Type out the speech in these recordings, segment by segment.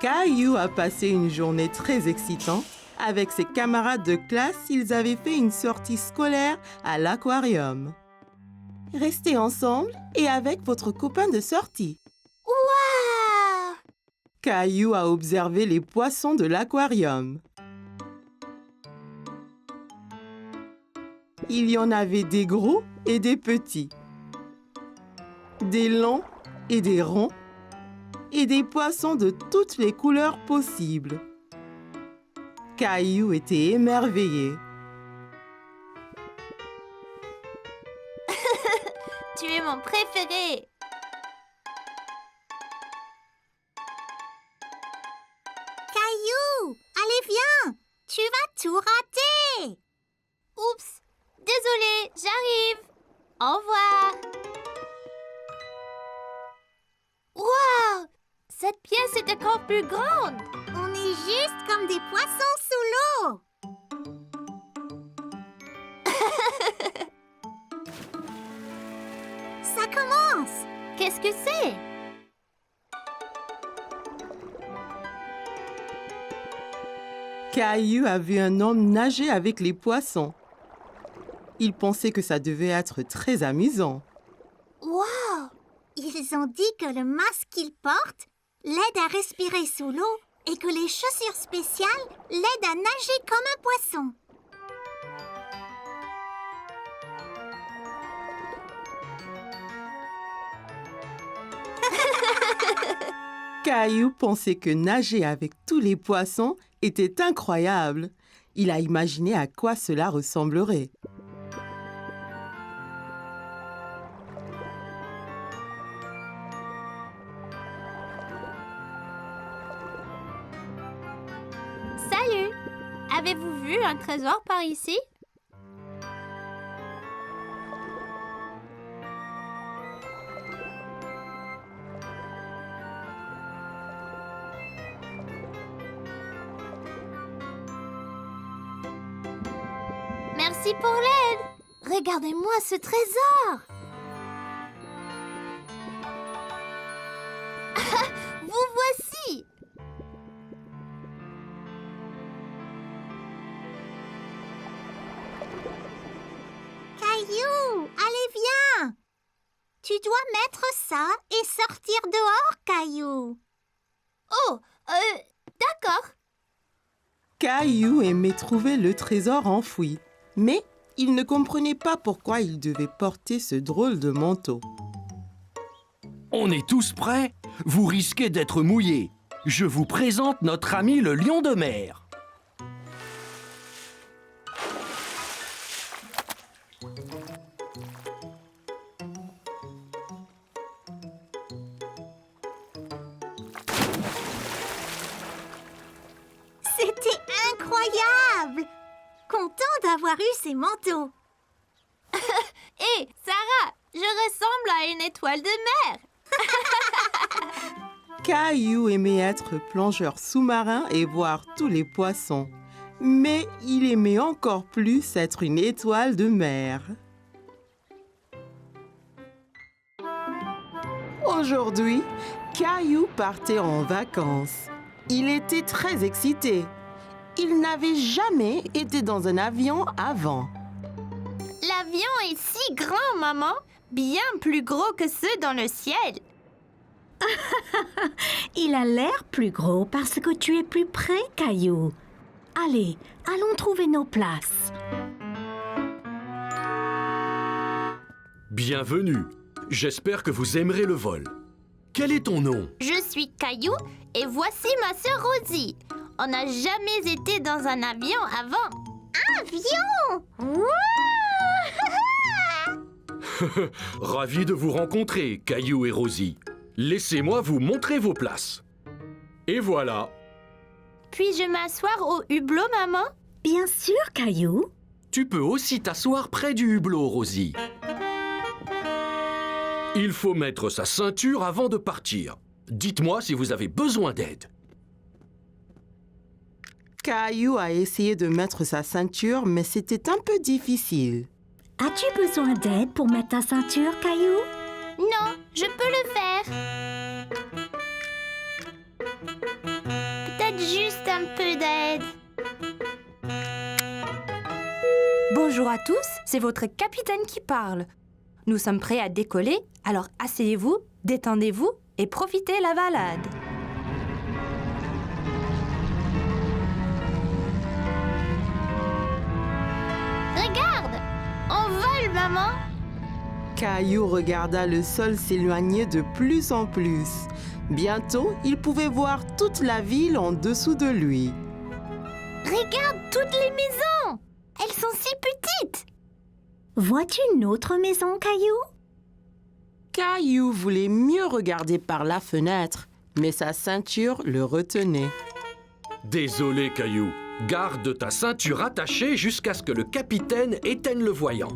Caillou a passé une journée très excitante. Avec ses camarades de classe, ils avaient fait une sortie scolaire à l'aquarium. Restez ensemble et avec votre copain de sortie. Waouh! Caillou a observé les poissons de l'aquarium. Il y en avait des gros et des petits, des longs et des ronds, et des poissons de toutes les couleurs possibles. Caillou était émerveillé. Tu es mon préféré! Caillou, allez viens! Tu vas tout rater! Oups! Désolée, j'arrive! Au revoir! Waouh! Cette pièce est encore plus grande! On est juste comme des poissons sous l'eau! Ça commence! Qu'est-ce que c'est? Caillou a vu un homme nager avec les poissons. Il pensait que ça devait être très amusant. Wow! Ils ont dit que le masque qu'ils portent l'aide à respirer sous l'eau et que les chaussures spéciales l'aident à nager comme un poisson. Caillou pensait que nager avec tous les poissons était incroyable. Il a imaginé à quoi cela ressemblerait. Salut! Avez-vous vu un trésor par ici? Merci pour l'aide! Regardez-moi ce trésor! Vous voici! Caillou, allez viens! Tu dois mettre ça et sortir dehors, Caillou. Oh, d'accord. Caillou aimait trouver le trésor enfoui, mais il ne comprenait pas pourquoi il devait porter ce drôle de manteau. On est tous prêts? Vous risquez d'être mouillés. Je vous présente notre ami le lion de mer. C'était incroyable! Content d'avoir eu ces manteaux. Hé, Sarah, je ressemble à une étoile de mer. Caillou aimait être plongeur sous-marin et voir tous les poissons. Mais il aimait encore plus être une étoile de mer. Aujourd'hui, Caillou partait en vacances. Il était très excité. Il n'avait jamais été dans un avion avant. L'avion est si grand, maman. Bien plus gros que ceux dans le ciel. Il a l'air plus gros parce que tu es plus près, Caillou. Allez, allons trouver nos places. Bienvenue. J'espère que vous aimerez le vol. Quel est ton nom? Je suis Caillou et voici ma sœur Rosie. On n'a jamais été dans un avion avant. Avion! Ravi de vous rencontrer, Caillou et Rosie. Laissez-moi vous montrer vos places. Et voilà. Puis-je m'asseoir au hublot, maman? Bien sûr, Caillou. Tu peux aussi t'asseoir près du hublot, Rosie. Il faut mettre sa ceinture avant de partir. Dites-moi si vous avez besoin d'aide. Caillou a essayé de mettre sa ceinture, mais c'était un peu difficile. As-tu besoin d'aide pour mettre ta ceinture, Caillou? Non, je peux le faire. juste un peu d'aide. Bonjour à tous, c'est votre capitaine qui parle. Nous sommes prêts à décoller, alors asseyez-vous, détendez-vous et profitez de la balade. Regarde, on vole, maman. Caillou regarda le sol s'éloigner de plus en plus. Bientôt, il pouvait voir toute la ville en dessous de lui. Regarde toutes les maisons. Elles sont si petites. Vois-tu une autre maison, Caillou? Caillou voulait mieux regarder par la fenêtre, mais sa ceinture le retenait. Désolé, Caillou. Garde ta ceinture attachée jusqu'à ce que le capitaine éteigne le voyant.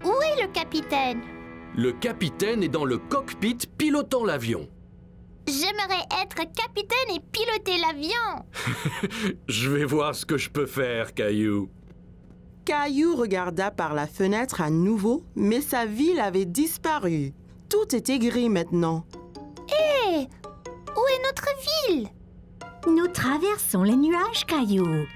Où est le capitaine? Le capitaine est dans le cockpit pilotant l'avion. J'aimerais être capitaine et piloter l'avion. Je vais voir ce que je peux faire, Caillou. Caillou regarda par la fenêtre à nouveau, mais sa ville avait disparu. Tout était gris maintenant. Hé, où est notre ville? Nous traversons les nuages, Caillou.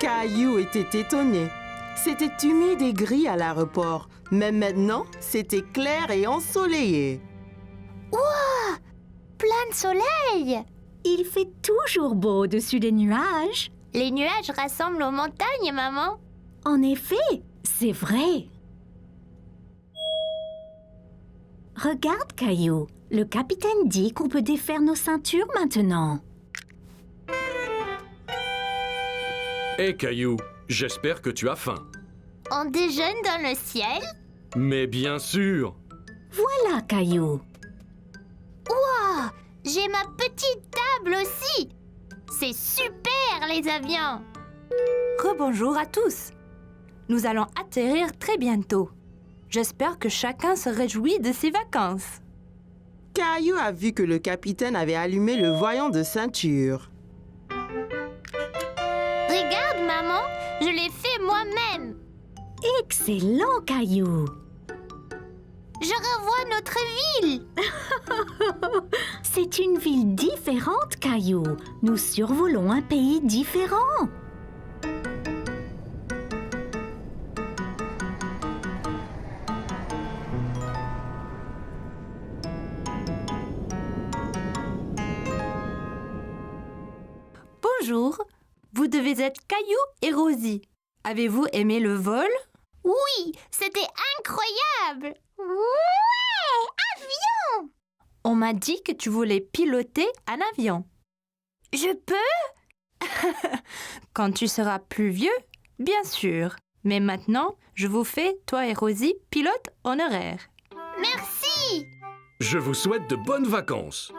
Caillou était étonné. C'était humide et gris à l'aéroport, mais maintenant, c'était clair et ensoleillé. Ouah, plein de soleil. Il fait toujours beau au-dessus des nuages. Les nuages rassemblent aux montagnes, maman. En effet, c'est vrai. Regarde, Caillou. Le capitaine dit qu'on peut défaire nos ceintures maintenant. Hé, Caillou, j'espère que tu as faim. On déjeune dans le ciel. Mais bien sûr. Voilà, Caillou. Ouah, j'ai ma petite table aussi. C'est super, les avions. Rebonjour à tous. Nous allons atterrir très bientôt. J'espère que chacun se réjouit de ses vacances. Caillou a vu que le capitaine avait allumé le voyant de ceinture. Regarde, maman, je l'ai fait moi-même. Excellent, Caillou. Je revois notre ville. C'est une ville différente, Caillou. Nous survolons un pays différent. Bonjour, vous devez être Caillou et Rosie. Avez-vous aimé le vol? Oui, c'était incroyable. Ouais, avion. On m'a dit que tu voulais piloter un avion. Je peux? Quand tu seras plus vieux, bien sûr. Mais maintenant, je vous fais, toi et Rosie, pilote honoraire. Merci. Je vous souhaite de bonnes vacances.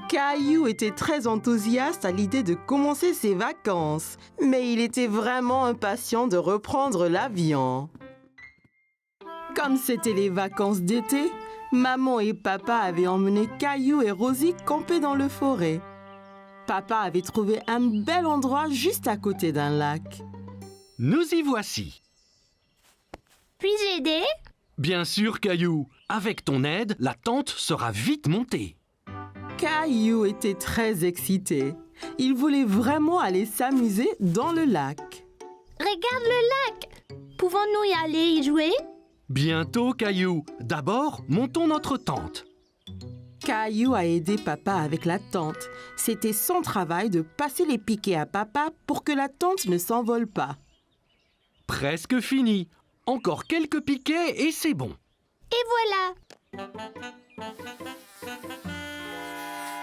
Caillou était très enthousiaste à l'idée de commencer ses vacances, mais il était vraiment impatient de reprendre l'avion. Comme c'était les vacances d'été, maman et papa avaient emmené Caillou et Rosie camper dans le forêt. Papa avait trouvé un bel endroit juste à côté d'un lac. Nous y voici. Puis-je aider? Bien sûr, Caillou. Avec ton aide, la tente sera vite montée. Caillou était très excité. Il voulait vraiment aller s'amuser dans le lac. Regarde le lac. Pouvons-nous y aller y jouer? Bientôt, Caillou. D'abord, montons notre tente. Caillou a aidé papa avec la tente. C'était son travail de passer les piquets à papa pour que la tente ne s'envole pas. Presque fini. Encore quelques piquets et c'est bon. Et voilà.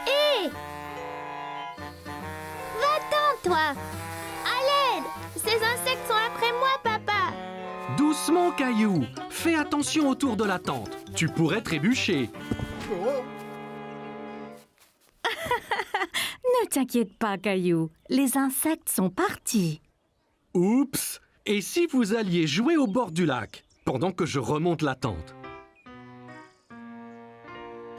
Hé! Va-t'en, toi! À l'aide! Ces insectes sont après moi, papa! Doucement, Caillou. Fais attention autour de la tente. Tu pourrais trébucher. Ne t'inquiète pas, Caillou. Les insectes sont partis. Oups! Et si vous alliez jouer au bord du lac, pendant que je remonte la tente?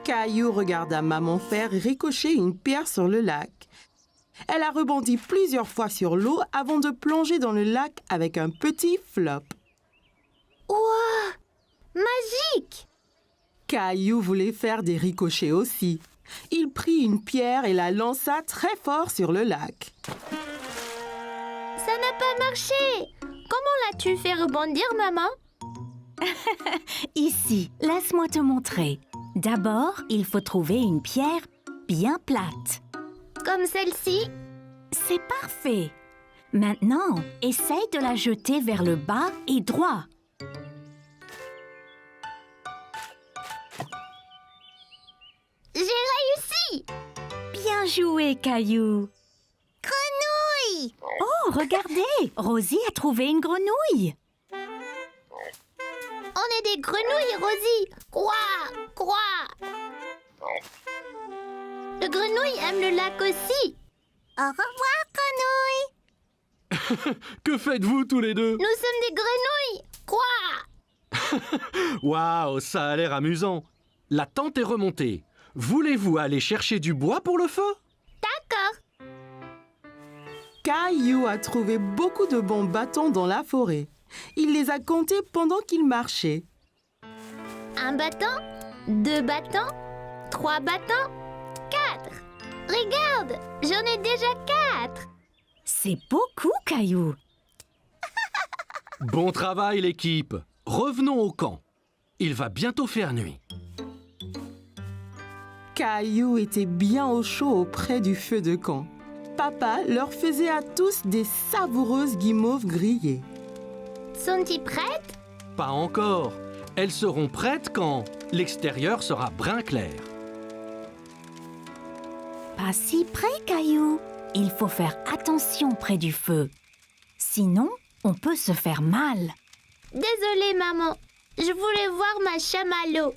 Caillou regarda maman faire ricocher une pierre sur le lac. Elle a rebondi plusieurs fois sur l'eau avant de plonger dans le lac avec un petit flop. Wow! Magique! Caillou voulait faire des ricochets aussi. Il prit une pierre et la lança très fort sur le lac. Ça n'a pas marché! Comment l'as-tu fait rebondir, maman? Ici, laisse-moi te montrer. D'abord, il faut trouver une pierre bien plate. Comme celle-ci? C'est parfait. Maintenant, essaye de la jeter vers le bas et droit. J'ai réussi! Bien joué, Caillou. Grenouille! Oh, regardez, Rosie a trouvé une grenouille. On est des grenouilles, Rosie! Quoi? Le grenouille aime le lac aussi! Au revoir, grenouille! Que faites-vous tous les deux? Nous sommes des grenouilles! Quoi? Waouh, ça a l'air amusant. La tente est remontée. Voulez-vous aller chercher du bois pour le feu? D'accord! Caillou a trouvé beaucoup de bons bâtons dans la forêt. Il les a comptés pendant qu'il marchait. Un bâton, 2 bâtons, 3 bâtons, 4! Regarde, j'en ai déjà 4! C'est beaucoup, Caillou. Bon travail l'équipe. Revenons au camp. Il va bientôt faire nuit. Caillou était bien au chaud auprès du feu de camp. Papa leur faisait à tous des savoureuses guimauves grillées. Sont-ils prêtes? Pas encore. Elles seront prêtes quand l'extérieur sera brun clair. Pas si près, Caillou. Il faut faire attention près du feu. Sinon, on peut se faire mal. Désolée, maman. Je voulais voir ma chamallow.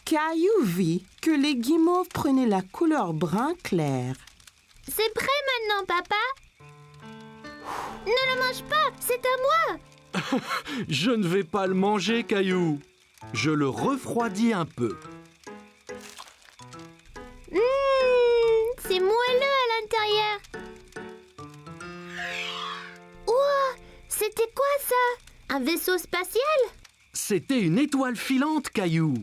Caillou vit que les guimauves prenaient la couleur brun clair. C'est prêt maintenant, papa? Ne le mange pas, c'est à moi! Je ne vais pas le manger, Caillou. Je le refroidis un peu. C'est moelleux à l'intérieur. Ouah, c'était quoi ça? Un vaisseau spatial? C'était une étoile filante, Caillou.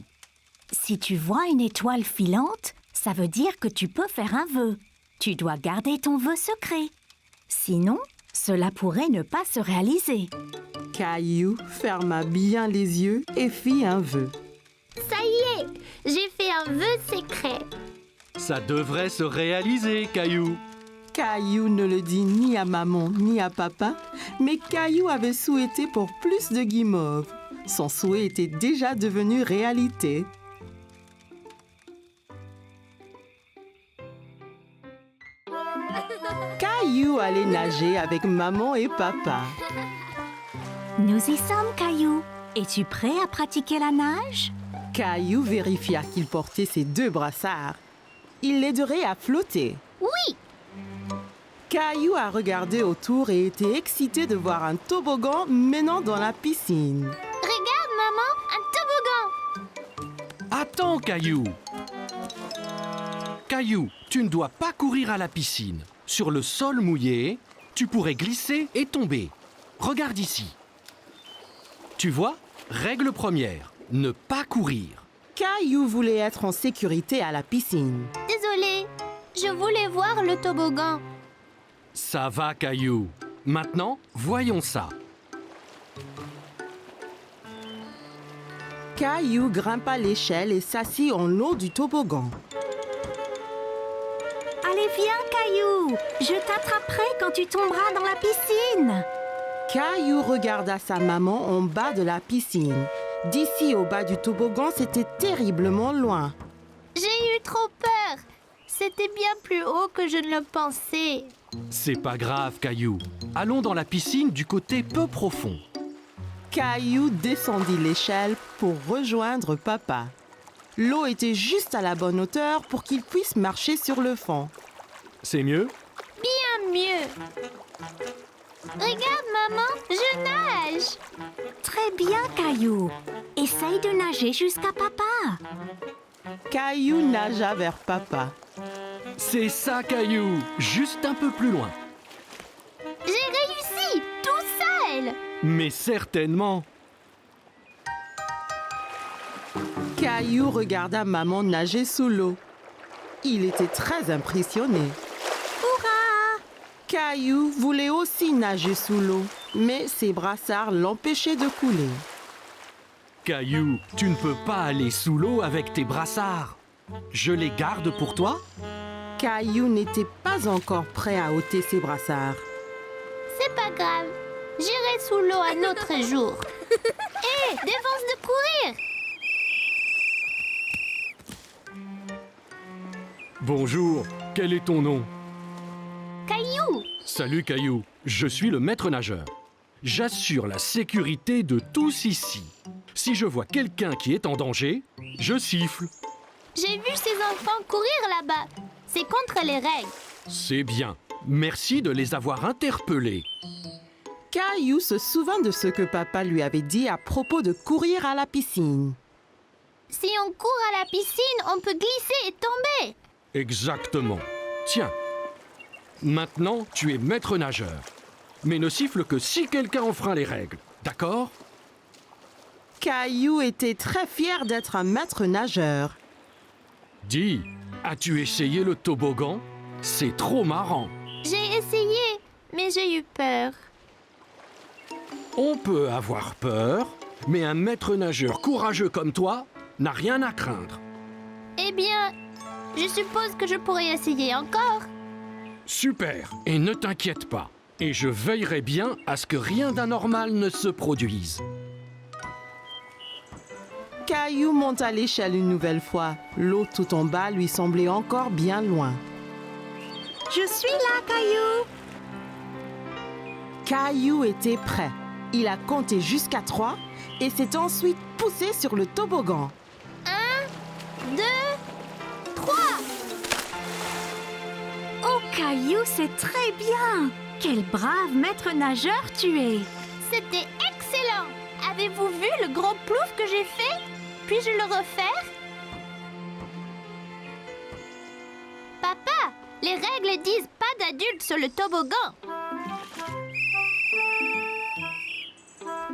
Si tu vois une étoile filante, ça veut dire que tu peux faire un vœu. Tu dois garder ton vœu secret. Sinon, cela pourrait ne pas se réaliser. Caillou ferma bien les yeux et fit un vœu. Ça y est, j'ai fait un vœu secret. Ça devrait se réaliser, Caillou. Caillou ne le dit ni à maman ni à papa, mais Caillou avait souhaité pour plus de guimauves. Son souhait était déjà devenu réalité. Caillou allait nager avec maman et papa. Nous y sommes, Caillou. Es-tu prêt à pratiquer la nage? Caillou vérifia qu'il portait ses 2 brassards. Il l'aiderait à flotter. Oui, Caillou a regardé autour et était excité de voir un toboggan menant dans la piscine. regarde, maman, un toboggan. Attends, Caillou. Caillou, tu ne dois pas courir à la piscine. Sur le sol mouillé, tu pourrais glisser et tomber. Regarde ici. Tu vois, règle première, ne pas courir. Caillou voulait être en sécurité à la piscine. Désolée, je voulais voir le toboggan. Ça va, Caillou. Maintenant, voyons ça. Caillou grimpa l'échelle et s'assit en haut du toboggan. Allez, viens, Caillou. Je t'attraperai quand tu tomberas dans la piscine. Caillou regarda sa maman en bas de la piscine. D'ici au bas du toboggan, c'était terriblement loin. J'ai eu trop peur. C'était bien plus haut que je ne le pensais. C'est pas grave, Caillou. Allons dans la piscine du côté peu profond. Caillou descendit l'échelle pour rejoindre papa. L'eau était juste à la bonne hauteur pour qu'il puisse marcher sur le fond. C'est mieux? Bien mieux. Regarde, maman, je nage. Très bien, Caillou. Essaye de nager jusqu'à papa. Caillou nagea vers papa. C'est ça, Caillou. Juste un peu plus loin. J'ai réussi, tout seul. Mais certainement. Caillou regarda maman nager sous l'eau. Il était très impressionné. Hurrah! Caillou voulait aussi nager sous l'eau, mais ses brassards l'empêchaient de couler. Caillou, tu ne peux pas aller sous l'eau avec tes brassards. Je les garde pour toi? Caillou n'était pas encore prêt à ôter ses brassards. C'est pas grave. J'irai sous l'eau un autre jour. Hé, défense de courir! Bonjour, quel est ton nom? Caillou! Salut Caillou, je suis le maître nageur. J'assure la sécurité de tous ici. Si je vois quelqu'un qui est en danger, je siffle. J'ai vu ces enfants courir là-bas. C'est contre les règles. C'est bien. Merci de les avoir interpellés. Caillou se souvint de ce que papa lui avait dit à propos de courir à la piscine. Si on court à la piscine, on peut glisser et tomber. Exactement. Tiens. Maintenant, tu es maître nageur. Mais ne siffle que si quelqu'un enfreint les règles. D'accord? Caillou était très fier d'être un maître nageur. Dis, as-tu essayé le toboggan? C'est trop marrant. J'ai essayé, mais j'ai eu peur. On peut avoir peur, mais un maître nageur courageux comme toi n'a rien à craindre. Eh bien, je suppose que je pourrais essayer encore. Super, et ne t'inquiète pas. Et je veillerai bien à ce que rien d'anormal ne se produise. Caillou monta l'échelle une nouvelle fois. L'eau tout en bas lui semblait encore bien loin. Je suis là, Caillou. Caillou était prêt. Il a compté jusqu'à 3 et s'est ensuite poussé sur le toboggan. 2, 3. Oh, Caillou, c'est très bien. Quel brave maître nageur tu es. C'était excellent. Avez-vous vu le gros plouf que j'ai fait? Puis-je le refaire? Papa, les règles disent pas d'adultes sur le toboggan.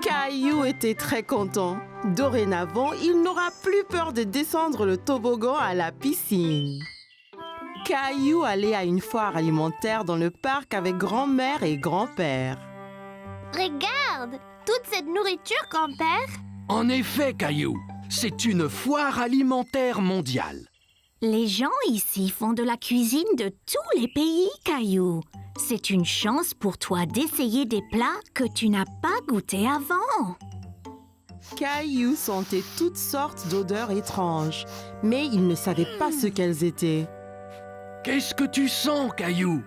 Caillou était très content. Dorénavant, il n'aura plus peur de descendre le toboggan à la piscine. Caillou allait à une foire alimentaire dans le parc avec grand-mère et grand-père. Regarde, toute cette nourriture, grand-père. En effet, Caillou, c'est une foire alimentaire mondiale. Les gens ici font de la cuisine de tous les pays, Caillou. C'est une chance pour toi d'essayer des plats que tu n'as pas goûtés avant. Caillou sentait toutes sortes d'odeurs étranges, mais il ne savait pas ce qu'elles étaient. Qu'est-ce que tu sens, Caillou?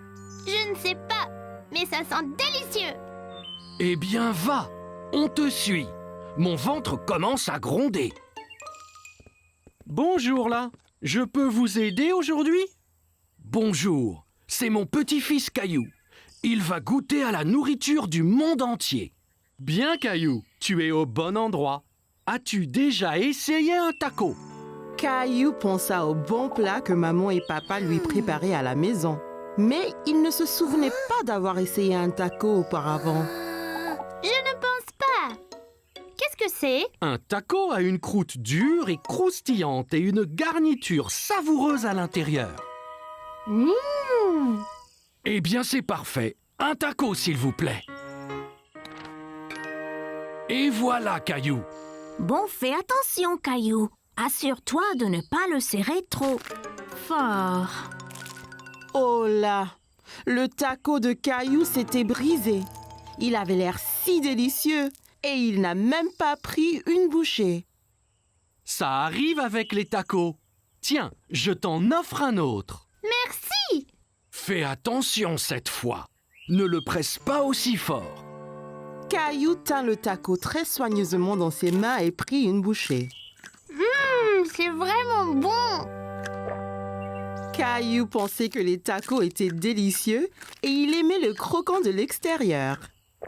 Je ne sais pas, mais ça sent délicieux. Eh bien, va, on te suit. Mon ventre commence à gronder. Bonjour là, je peux vous aider aujourd'hui? Bonjour, c'est mon petit-fils Caillou. Il va goûter à la nourriture du monde entier. Bien Caillou, tu es au bon endroit. As-tu déjà essayé un taco? Caillou pensa au bon plat que maman et papa lui préparaient à la maison. Mais il ne se souvenait pas d'avoir essayé un taco auparavant. Je ne pense pas. Qu'est-ce que c'est? Un taco a une croûte dure et croustillante et une garniture savoureuse à l'intérieur. Eh bien, c'est parfait. Un taco, s'il vous plaît. Et voilà, Caillou. Bon, fais attention, Caillou. Assure-toi de ne pas le serrer trop fort. Oh là! Le taco de Caillou s'était brisé. Il avait l'air si délicieux et il n'a même pas pris une bouchée. Ça arrive avec les tacos. Tiens, je t'en offre un autre. Merci. Fais attention cette fois. Ne le presse pas aussi fort. Caillou tint le taco très soigneusement dans ses mains et prit une bouchée. C'est vraiment bon. Caillou pensait que les tacos étaient délicieux et il aimait le croquant de l'extérieur.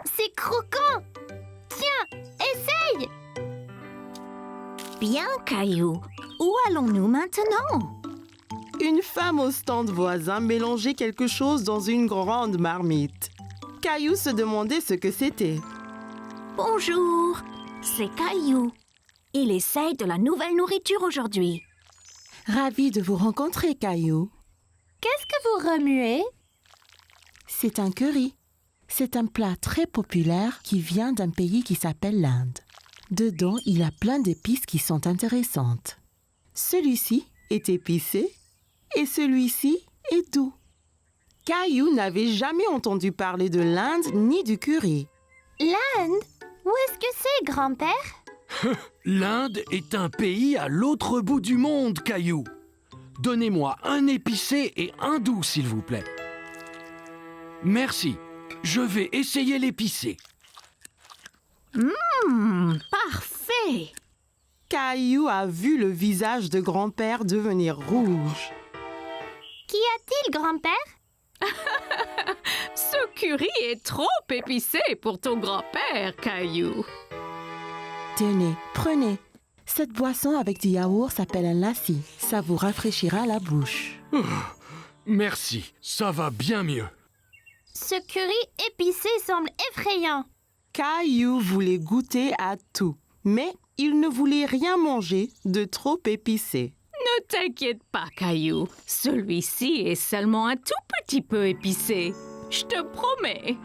C'est croquant. Tiens, essaye. Bien, Caillou. Où allons-nous maintenant? Une femme au stand voisin mélangeait quelque chose dans une grande marmite. Caillou se demandait ce que c'était. Bonjour, c'est Caillou. Il essaye de la nouvelle nourriture aujourd'hui. Ravi de vous rencontrer, Caillou. Qu'est-ce que vous remuez? C'est un curry. C'est un plat très populaire qui vient d'un pays qui s'appelle l'Inde. Dedans, il y a plein d'épices qui sont intéressantes. Celui-ci est épicé et celui-ci est doux. Caillou n'avait jamais entendu parler de l'Inde ni du curry. L'Inde? Où est-ce que c'est, grand-père? L'Inde est un pays à l'autre bout du monde, Caillou. Donnez-moi un épicé et un doux, s'il vous plaît. Merci. Je vais essayer l'épicé. Parfait! Caillou a vu le visage de grand-père devenir rouge. Qu'y a-t-il, grand-père? Ce curry est trop épicé pour ton grand-père, Caillou. Tenez, prenez. Cette boisson avec du yaourt s'appelle un lassi. Ça vous rafraîchira la bouche. Merci, ça va bien mieux. Ce curry épicé semble effrayant. Caillou voulait goûter à tout, mais il ne voulait rien manger de trop épicé. Ne t'inquiète pas, Caillou. Celui-ci est seulement un tout petit peu épicé. Je te promets.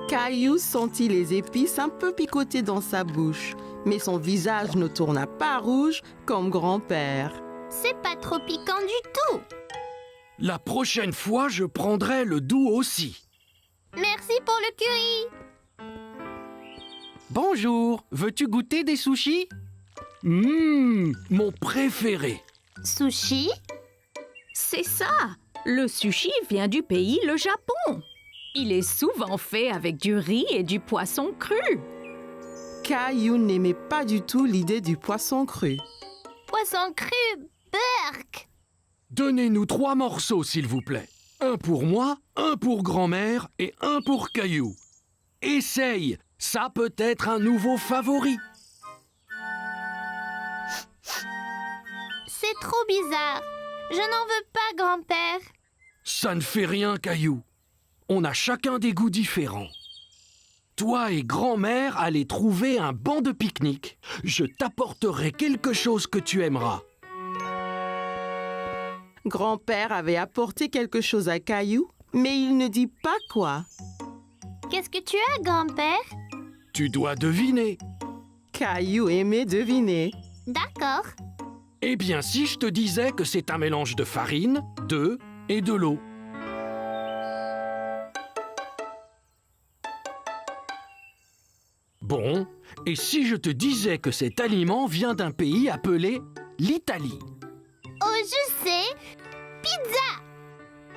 Caillou sentit les épices un peu picoter dans sa bouche, mais son visage ne tourna pas rouge comme grand-père. C'est pas trop piquant du tout. La prochaine fois, je prendrai le doux aussi. Merci pour le curry. Bonjour, veux-tu goûter des sushis? Mon préféré. Sushi? C'est ça. Le sushi vient du pays, le Japon. Il est souvent fait avec du riz et du poisson cru. Caillou n'aimait pas du tout l'idée du poisson cru. Poisson cru, burk. Donnez-nous 3 morceaux, s'il vous plaît. Un pour moi, un pour grand-mère et un pour Caillou. Essaye, ça peut être un nouveau favori. C'est trop bizarre. Je n'en veux pas, grand-père. Ça ne fait rien, Caillou. On a chacun des goûts différents. Toi et grand-mère allez trouver un banc de pique-nique. Je t'apporterai quelque chose que tu aimeras. Grand-père avait apporté quelque chose à Caillou, mais il ne dit pas quoi. Qu'est-ce que tu as, grand-père? Tu dois deviner. Caillou aimait deviner. D'accord. Eh bien, si je te disais que c'est un mélange de farine, d'œufs et de l'eau. Bon, et si je te disais que cet aliment vient d'un pays appelé l'Italie? Oh, je sais. Pizza.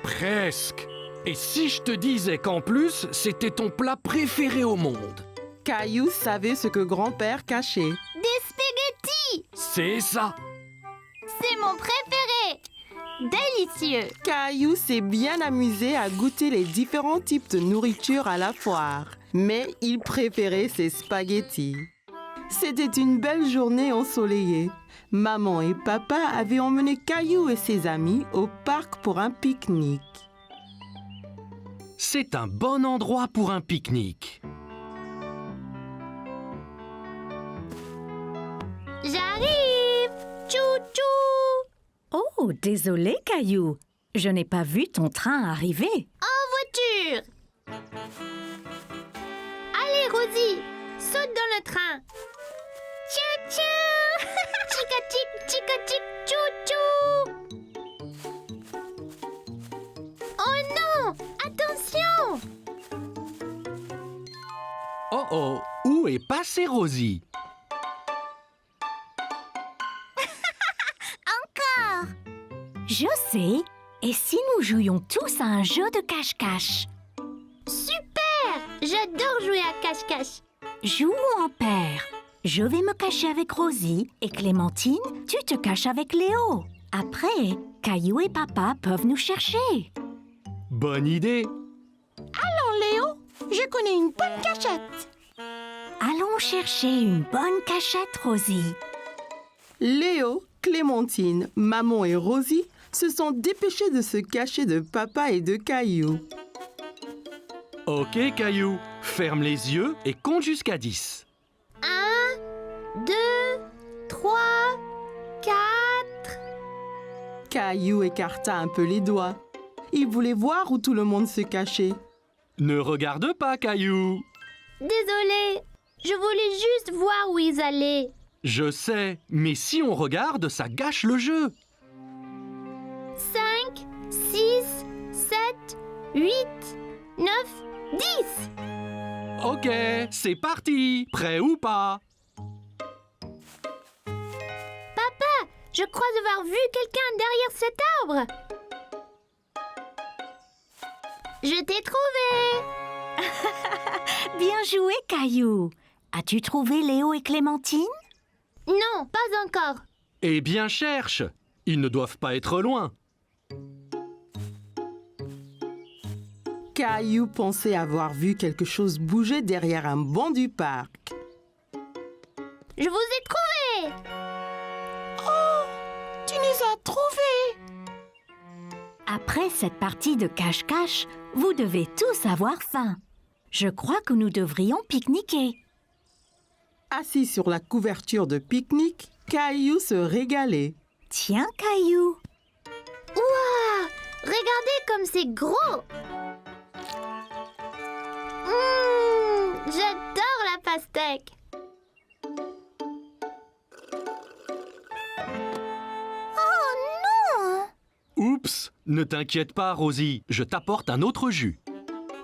Presque. Et si je te disais qu'en plus, c'était ton plat préféré au monde? Caillou savait ce que grand-père cachait. Des spaghettis. C'est ça. C'est mon préféré. Délicieux. Caillou s'est bien amusé à goûter les différents types de nourriture à la foire, mais il préférait ses spaghettis. C'était une belle journée ensoleillée. Maman et papa avaient emmené Caillou et ses amis au parc pour un pique-nique. C'est un bon endroit pour un pique-nique. J'arrive. Tchou-tchou. Oh, désolé, Caillou. Je n'ai pas vu ton train arriver. En voiture. Allez, Rosie, saute dans le train. Tchou-tchou. Chica-tic, chica-tic, tchou-tchou. Oh non, attention. Oh oh, où est passée Rosie? Je sais. Et si nous jouions tous à un jeu de cache-cache? Super. J'adore jouer à cache-cache. Jouons en paire. Je vais me cacher avec Rosie et Clémentine, tu te caches avec Léo. Après, Caillou et papa peuvent nous chercher. Bonne idée. Léo, je connais une bonne cachette. Allons chercher une bonne cachette, Rosie. Léo, Clémentine, maman et Rosie se sont dépêchés de se cacher de Papa et de Caillou. Ok, Caillou, ferme les yeux et compte jusqu'à 10. 1, 2, 3, 4. Caillou écarta un peu les doigts. Il voulait voir où tout le monde se cachait. Ne regarde pas, Caillou. Désolée, je voulais juste voir où ils allaient. Je sais, mais si on regarde, ça gâche le jeu. 5, 6, 7, 8, 9, 10. Ok, c'est parti. Prêt ou pas? Je crois avoir vu quelqu'un derrière cet arbre. Je t'ai trouvé. Bien joué, Caillou. As-tu trouvé Léo et Clémentine? Non, pas encore. Eh bien, cherche. Ils ne doivent pas être loin. Caillou pensait avoir vu quelque chose bouger derrière un banc du parc. Je vous ai trouvé. Tu nous as trouvés! Après cette partie de cache-cache, vous devez tous avoir faim. Je crois que nous devrions pique-niquer. Assis sur la couverture de pique-nique, Caillou se régalait. Tiens, Caillou. Ouah, regardez comme c'est gros. J'adore la pastèque. Oups, ne t'inquiète pas, Rosie. Je t'apporte un autre jus.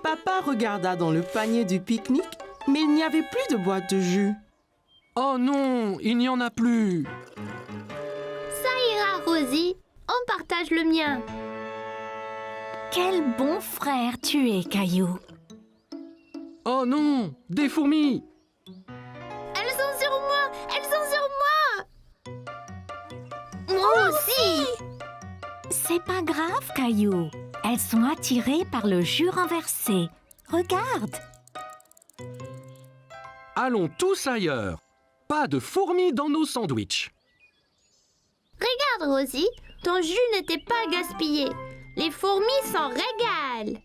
Papa regarda dans le panier du pique-nique, mais il n'y avait plus de boîte de jus. Oh non, il n'y en a plus. Ça ira, Rosie. On partage le mien. Quel bon frère tu es, Caillou. Oh non, des fourmis. Elles sont sur moi. Elles sont sur moi. Moi aussi. C'est pas grave, Caillou. Elles sont attirées par le jus renversé. Regarde. Allons tous ailleurs. Pas de fourmis dans nos sandwichs. Regarde, Rosie. Ton jus n'était pas gaspillé. Les fourmis s'en régalent.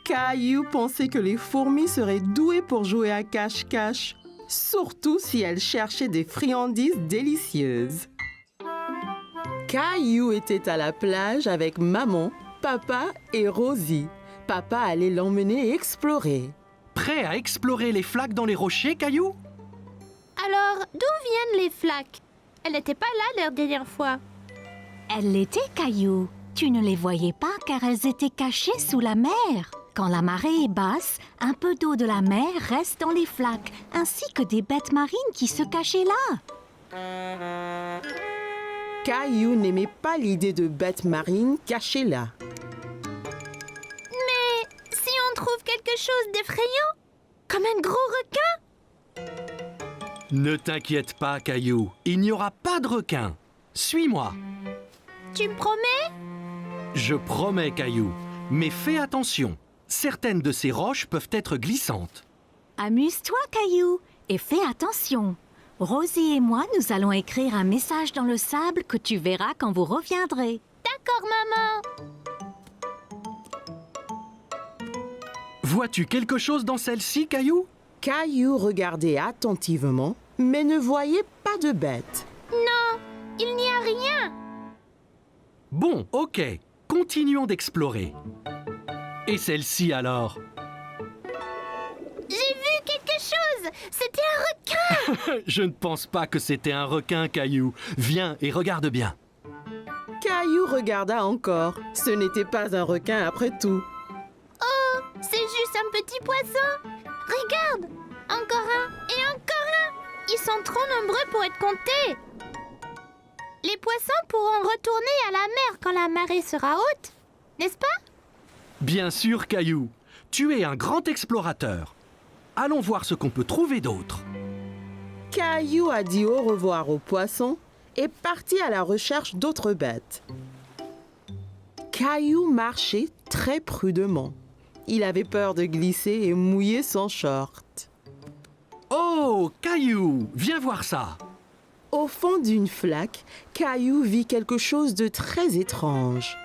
Caillou pensait que les fourmis seraient douées pour jouer à cache-cache, surtout si elles cherchaient des friandises délicieuses. Caillou était à la plage avec maman, papa et Rosie. Papa allait l'emmener explorer. Prêt à explorer les flaques dans les rochers, Caillou? Alors, d'où viennent les flaques? Elles n'étaient pas là la dernière fois. Elles l'étaient, Caillou. Tu ne les voyais pas car elles étaient cachées sous la mer. Quand la marée est basse, un peu d'eau de la mer reste dans les flaques, ainsi que des bêtes marines qui se cachaient là. Caillou n'aimait pas l'idée de bêtes marines cachées là. Mais si on trouve quelque chose d'effrayant, comme un gros requin? Ne t'inquiète pas, Caillou. Il n'y aura pas de requin. Suis-moi. Tu me promets? Je promets, Caillou. Mais fais attention. Certaines de ces roches peuvent être glissantes. Amuse-toi, Caillou, et fais attention. Rosie et moi, nous allons écrire un message dans le sable que tu verras quand vous reviendrez. D'accord, maman. Vois-tu quelque chose dans celle-ci, Caillou? Caillou regardait attentivement, mais ne voyait pas de bête. Non, il n'y a rien. Bon, ok. Continuons d'explorer. Et celle-ci alors? J'ai vu quelque chose. C'était un requin. Je ne pense pas que c'était un requin, Caillou. Viens et regarde bien. Caillou regarda encore. Ce n'était pas un requin après tout. Oh, c'est juste un petit poisson. Regarde, encore un et encore un. Ils sont trop nombreux pour être comptés. Les poissons pourront retourner à la mer quand la marée sera haute, n'est-ce pas? Bien sûr, Caillou. Tu es un grand explorateur. Allons voir ce qu'on peut trouver d'autre. Caillou a dit au revoir aux poissons et partit à la recherche d'autres bêtes. Caillou marchait très prudemment. Il avait peur de glisser et mouiller son short. Oh, Caillou, viens voir ça. Au fond d'une flaque, Caillou vit quelque chose de très étrange.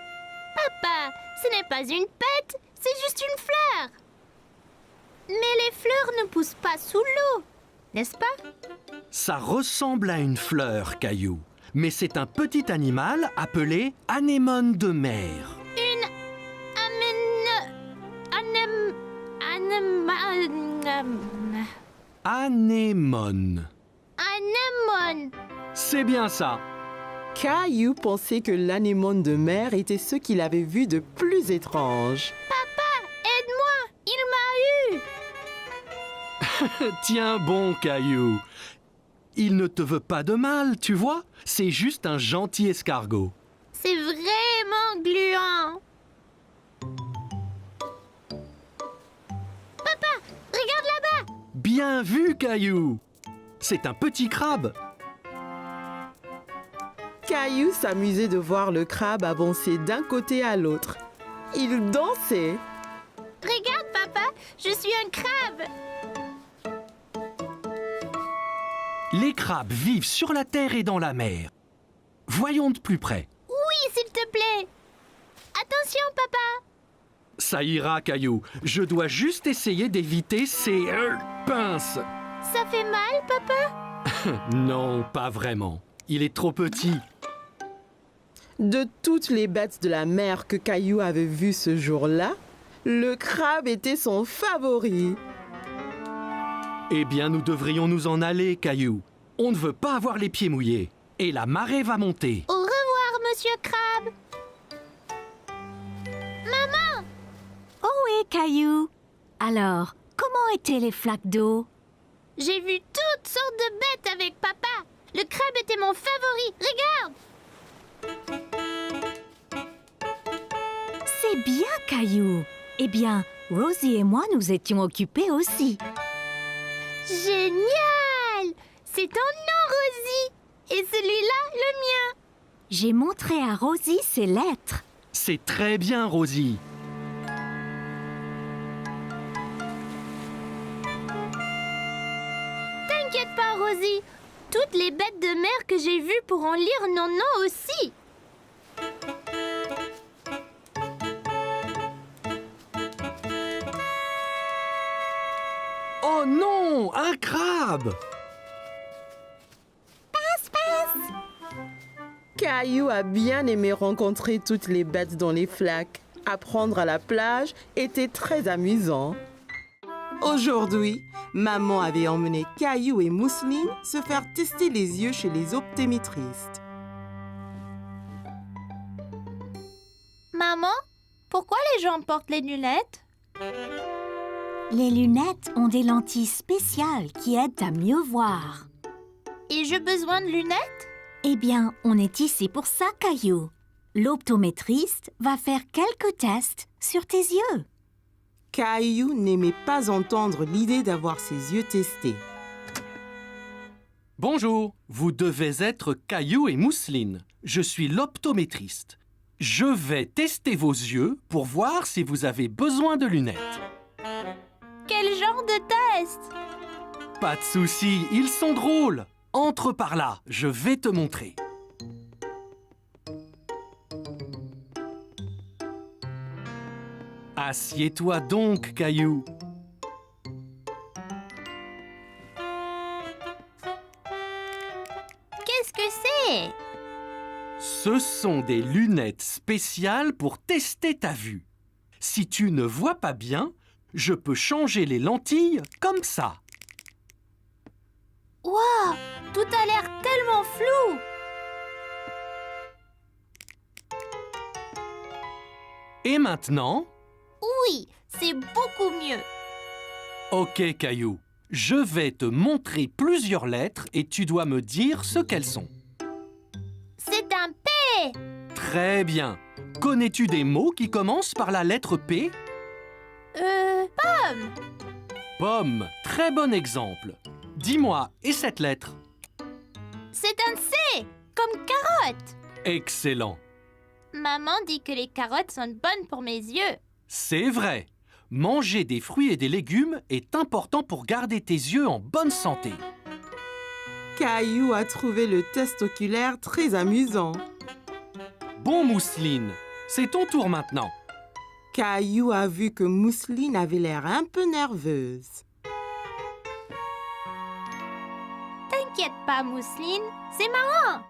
Papa, ce n'est pas une pète, c'est juste une fleur. Mais les fleurs ne poussent pas sous l'eau, n'est-ce pas? Ça ressemble à une fleur, Caillou. Mais c'est un petit animal appelé anémone de mer. Une Anémone. anémone. C'est bien ça. Caillou pensait que l'anémone de mer était ce qu'il avait vu de plus étrange. Aide-moi, il m'a eu. Tiens bon, Caillou. Il ne te veut pas de mal, tu vois. C'est juste un gentil escargot. C'est vraiment gluant. Papa, regarde là-bas. Bien vu, Caillou. C'est un petit crabe. Caillou s'amusait de voir le crabe avancer d'un côté à l'autre. Il dansait. Regarde, papa, je suis un crabe. Les crabes vivent sur la terre et dans la mer. Voyons de plus près. Oui, s'il te plaît. Attention, papa. Ça ira, Caillou. Je dois juste essayer d'éviter ces pinces. Ça fait mal, papa? Non, pas vraiment. Il est trop petit. De toutes les bêtes de la mer que Caillou avait vues ce jour-là, le crabe était son favori. Eh bien, nous devrions nous en aller, Caillou. On ne veut pas avoir les pieds mouillés. Et la marée va monter. Au revoir, monsieur Crabe. Maman, Oh oui, Caillou. Alors, comment étaient les flaques d'eau? j'ai vu toutes sortes de bêtes avec papa. Le crabe était mon favori. Regarde. C'est bien, Caillou. Eh bien, Rosie et moi nous étions occupés aussi. Génial! C'est ton nom, Rosie. Et celui-là, le mien. J'ai montré à Rosie ses lettres. C'est très bien, Rosie. T'inquiète pas, Rosie. Toutes les bêtes de mer que j'ai vues pourront lire nos noms aussi. Oh non, un crabe! Caillou a bien aimé rencontrer toutes les bêtes dans les flaques. Apprendre à la plage était très amusant. Aujourd'hui, maman avait emmené Caillou et Mousseline se faire tester les yeux chez les optométristes. Maman, pourquoi les gens portent les lunettes? Les lunettes ont des lentilles spéciales qui aident à mieux voir. Et j'ai besoin de lunettes? Eh bien, on est ici pour ça, Caillou. L'optométriste va faire quelques tests sur tes yeux. Caillou n'aimait pas entendre l'idée d'avoir ses yeux testés. Bonjour, vous devez être Caillou et Mousseline. Je suis l'optométriste. Je vais tester vos yeux pour voir si vous avez besoin de lunettes. Quel genre de test? Pas de souci, ils sont drôles. Entre par là, je vais te montrer. Assieds-toi donc, Caillou. Qu'est-ce que c'est? Ce sont des lunettes spéciales pour tester ta vue. Si tu ne vois pas bien, je peux changer les lentilles comme ça. Waouh! Tout a l'air tellement flou! Et maintenant, Oui, c'est beaucoup mieux. ok Caillou, je vais te montrer plusieurs lettres et tu dois me dire ce qu'elles sont. C'est un P! Très bien. Connais-tu des mots qui commencent par la lettre P? Pomme! Pomme, très bon exemple. Dis-moi, et cette lettre? C'est un C! Comme carotte! Excellent. Maman dit que les carottes sont bonnes pour mes yeux. C'est vrai. Manger des fruits et des légumes est important pour garder tes yeux en bonne santé. Caillou a trouvé le test oculaire très amusant. Bon, Mousseline, c'est ton tour maintenant. Caillou a vu que Mousseline avait l'air un peu nerveuse. T'inquiète pas, Mousseline, c'est marrant.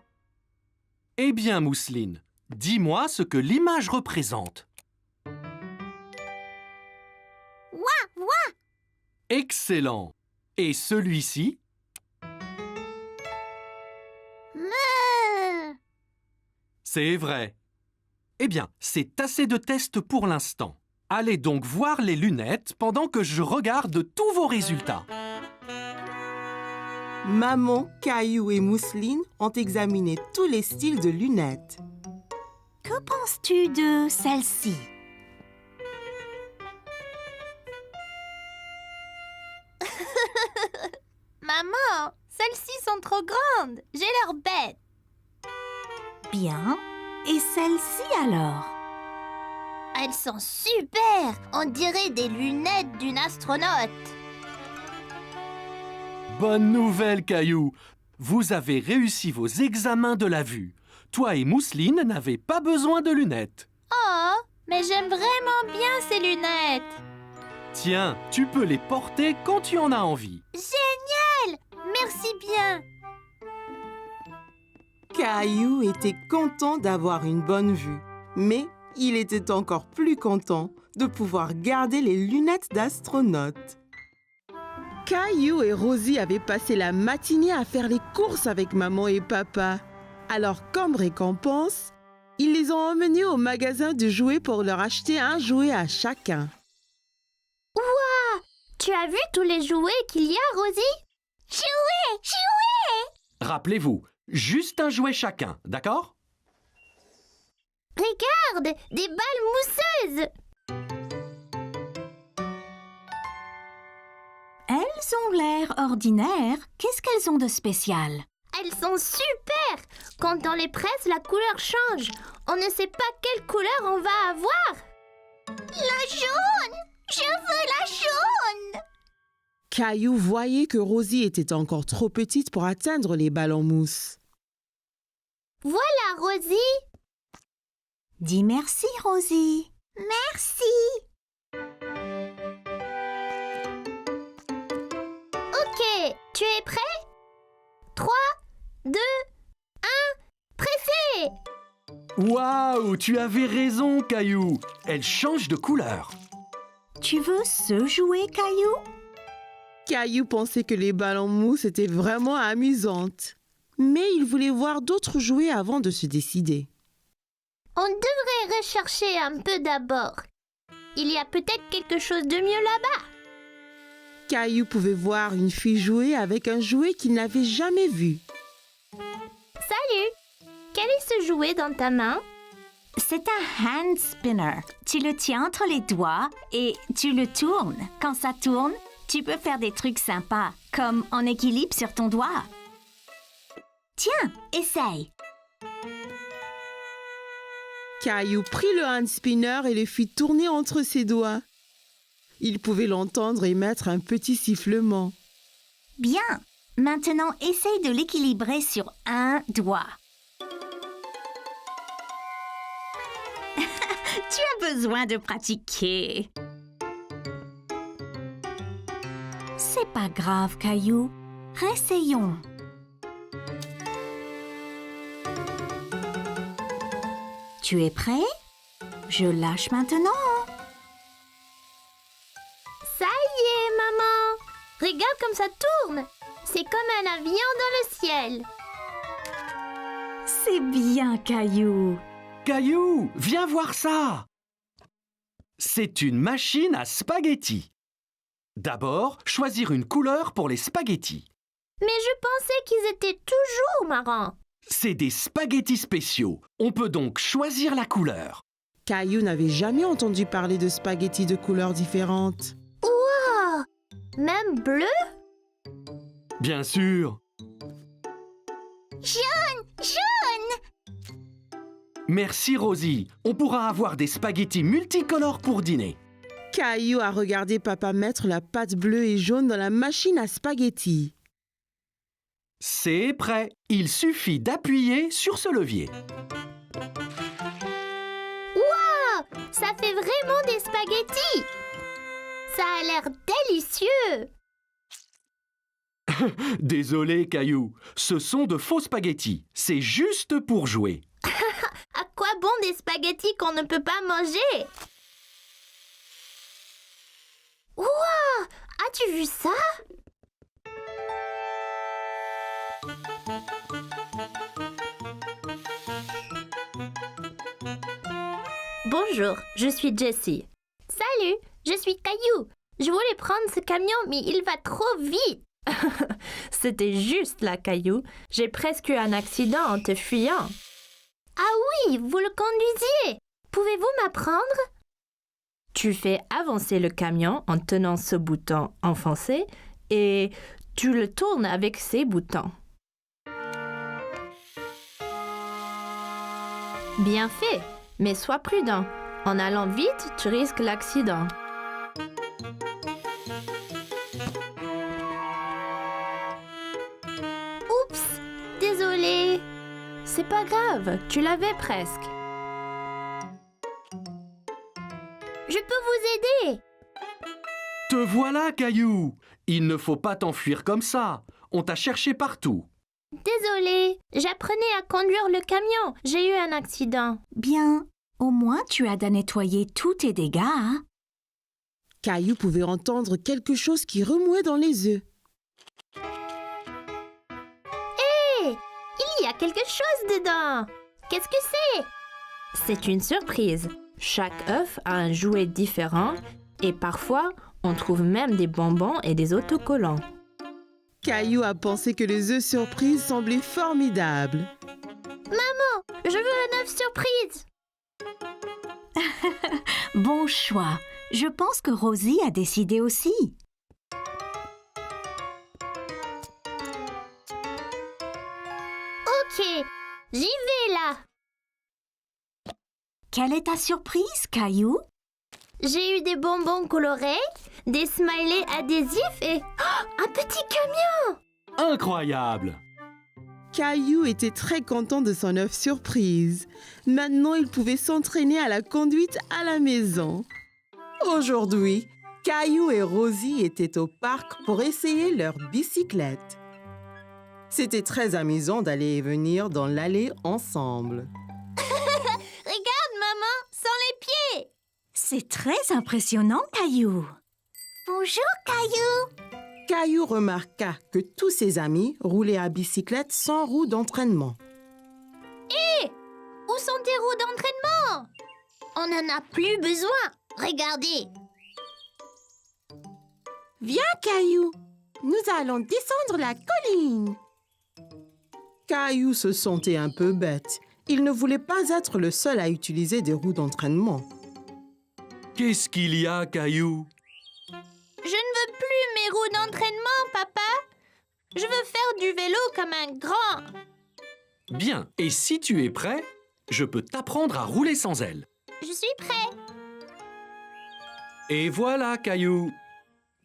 Eh bien, Mousseline, dis-moi ce que l'image représente. Excellent. Et celui-ci? C'est vrai. Eh bien, c'est assez de tests pour l'instant. Allez donc voir les lunettes pendant que je regarde tous vos résultats. Maman, Caillou et Mousseline ont examiné tous les styles de lunettes. Que penses-tu de celle-ci? Maman, celles-ci sont trop grandes. J'ai l'air bête. Bien. Et celle-ci alors? Elles sont super. On dirait des lunettes d'une astronaute. Bonne nouvelle, Caillou. Vous avez réussi vos examens de la vue. Toi et Mousseline n'avez pas besoin de lunettes. Oh, mais j'aime vraiment bien ces lunettes. Tiens, tu peux les porter quand tu en as envie. Génial! Merci bien. Caillou était content d'avoir une bonne vue, mais il était encore plus content de pouvoir garder les lunettes d'astronaute. Caillou et Rosie avaient passé la matinée à faire les courses avec maman et papa. Alors, comme récompense, ils les ont emmenés au magasin de jouets pour leur acheter un jouet à chacun. Tu as vu tous les jouets qu'il y a, Rosie? Jouets! Rappelez-vous, juste un jouet chacun, d'accord? Regarde, des balles mousseuses. Elles ont l'air ordinaires. Qu'est-ce qu'elles ont de spécial? Elles sont super. Quand on les presse, la couleur change. On ne sait pas quelle couleur on va avoir. La jaune! Je veux la jaune! Caillou voyait que Rosie était encore trop petite pour atteindre les balles en mousse. Voilà, Rosie. Dis merci, Rosie. Merci. Ok, tu es prêt? 3, 2, 1, pressez! Waouh, tu avais raison, Caillou. Elle change de couleur. Tu veux ce jouet, Caillou? Caillou pensait que les balles en mousse étaient vraiment amusantes. Mais il voulait voir d'autres jouets avant de se décider. On devrait rechercher un peu d'abord. Il y a peut-être quelque chose de mieux là-bas. Caillou pouvait voir une fille jouer avec un jouet qu'il n'avait jamais vu. Salut! Quel est ce jouet dans ta main? C'est un hand spinner. Tu le tiens entre les doigts et tu le tournes. Quand ça tourne, tu peux faire des trucs sympas, comme en équilibre sur ton doigt. Tiens, essaye. Caillou prit le hand spinner et le fit tourner entre ses doigts. Il pouvait l'entendre émettre un petit sifflement. Bien. Maintenant, essaye de l'équilibrer sur un doigt. Tu as besoin de pratiquer. C'est pas grave, Caillou. Réessayons. Tu es prêt? Je lâche maintenant. Ça y est, maman! Regarde comme ça tourne! C'est comme un avion dans le ciel. C'est bien, Caillou. Caillou, viens voir ça. C'est une machine à spaghettis. D'abord, choisir une couleur pour les spaghettis. Mais je pensais qu'ils étaient toujours marrants. C'est des spaghettis spéciaux. On peut donc choisir la couleur. Caillou n'avait jamais entendu parler de spaghettis de couleurs différentes. Wow! Même bleu? Bien sûr. Jaune! Merci Rosie. On pourra avoir des spaghettis multicolores pour dîner. Caillou a regardé papa mettre la pâte bleue et jaune dans la machine à spaghettis. C'est prêt. Il suffit d'appuyer sur ce levier. Wow! Ça fait vraiment des spaghettis! Ça a l'air délicieux! Désolé, Caillou. Ce sont de faux spaghettis. C'est juste pour jouer. À quoi bon des spaghettis qu'on ne peut pas manger? Wow! As-tu vu ça? Bonjour, je suis Jessie. Salut, je suis Caillou. Je voulais prendre ce camion, mais il va trop vite. C'était juste là, Caillou. J'ai presque eu un accident en te fuyant. Ah oui, vous le conduisiez. Pouvez-vous m'apprendre? Tu fais avancer le camion en tenant ce bouton enfoncé et tu le tournes avec ces boutons. Bien fait, mais sois prudent. En allant vite, tu risques l'accident. Oups, désolée. C'est pas grave, tu l'avais presque. Je peux vous aider. Te voilà, Caillou. Il ne faut pas t'enfuir comme ça. On t'a cherché partout. Désolée, j'apprenais à conduire le camion. J'ai eu un accident. Bien, au moins tu as à nettoyer tous tes dégâts, hein? Caillou pouvait entendre quelque chose qui remuait dans les œufs. Hé, il y a quelque chose dedans. Qu'est-ce que c'est? C'est une surprise. Chaque œuf a un jouet différent et parfois, on trouve même des bonbons et des autocollants. Caillou a pensé que les œufs surprises semblaient formidables. Je veux un œuf surprise. Bon choix. Je pense que Rosie a décidé aussi. Ok, j'y vais là. Quelle est ta surprise, Caillou? J'ai eu des bonbons colorés, des smileys adhésifs et un petit camion. Incroyable! Caillou était très content de son œuf surprise. Maintenant, il pouvait s'entraîner à la conduite à la maison. Aujourd'hui, Caillou et Rosie étaient au parc pour essayer leur bicyclette. C'était très amusant d'aller et venir dans l'allée ensemble. Regarde, maman, sans les pieds. C'est très impressionnant, Caillou. Bonjour, Caillou. Caillou remarqua que tous ses amis roulaient à bicyclette sans roue d'entraînement. Où sont tes roues d'entraînement? On n'en a plus besoin. Regardez. Viens, Caillou, nous allons descendre la colline. Caillou se sentait un peu bête. Il ne voulait pas être le seul à utiliser des roues d'entraînement. Qu'est-ce qu'il y a, Caillou? Je ne veux plus mes roues d'entraînement, papa. Je veux faire du vélo comme un grand. Bien, et si tu es prêt, je peux t'apprendre à rouler sans elles. Je suis prêt. Et voilà, Caillou.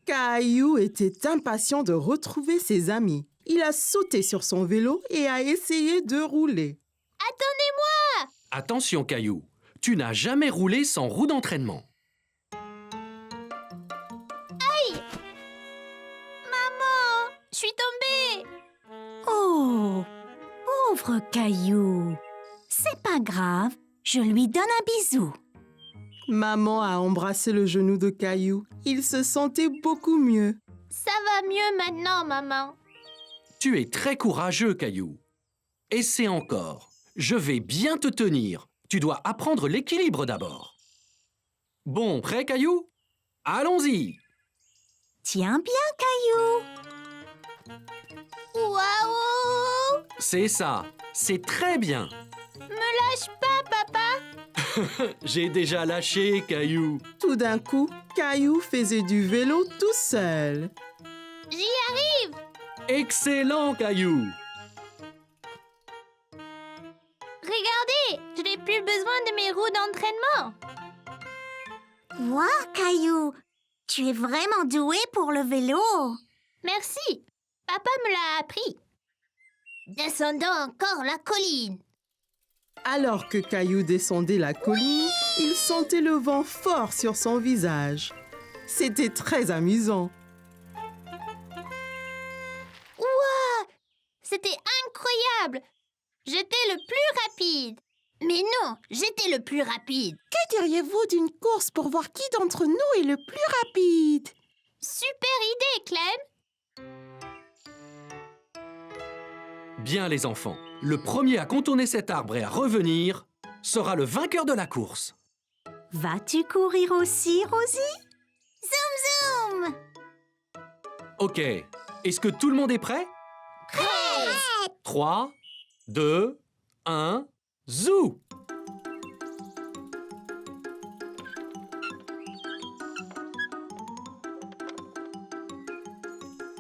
Caillou était impatient de retrouver ses amis. Il a sauté sur son vélo et a essayé de rouler. Attendez-moi. Attention, Caillou. Tu n'as jamais roulé sans roue d'entraînement. Maman, je suis tombée. Oh, pauvre Caillou. C'est pas grave, je lui donne un bisou. Maman a embrassé le genou de Caillou. Il se sentait beaucoup mieux. Ça va mieux maintenant, maman. Tu es très courageux, Caillou. Essaie encore. Je vais bien te tenir. Tu dois apprendre l'équilibre d'abord. Bon, prêt, Caillou? Allons-y. Tiens bien, Caillou. Waouh! C'est ça. C'est très bien. Me lâche pas, papa. J'ai déjà lâché, Caillou. Tout d'un coup, Caillou faisait du vélo tout seul. J'y arrive. Excellent, Caillou. Regardez, je n'ai plus besoin de mes roues d'entraînement. Wow, Caillou, tu es vraiment doué pour le vélo. Merci. Papa me l'a appris. Descendons encore la colline. Alors que Caillou descendait la colline, il sentait le vent fort sur son visage. C'était très amusant. Ouah! C'était incroyable! J'étais le plus rapide. Mais non, j'étais le plus rapide. Que diriez-vous d'une course pour voir qui d'entre nous est le plus rapide? Super idée, Clem! Bien les enfants, le premier à contourner cet arbre et à revenir sera le vainqueur de la course. Vas-tu courir aussi, Rosie? Zoom, zoom! Ok, est-ce que tout le monde est prêt? Prêt! 3, 2, 1, zou!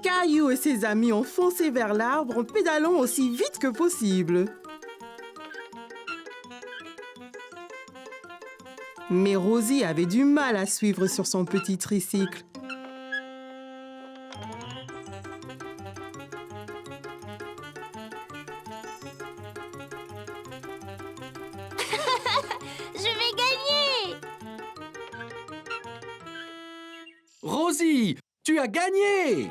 Caillou et ses amis ont foncé vers l'arbre en pédalant aussi vite que possible. Mais Rosie avait du mal à suivre sur son petit tricycle. Je vais gagner! Rosie, tu as gagné!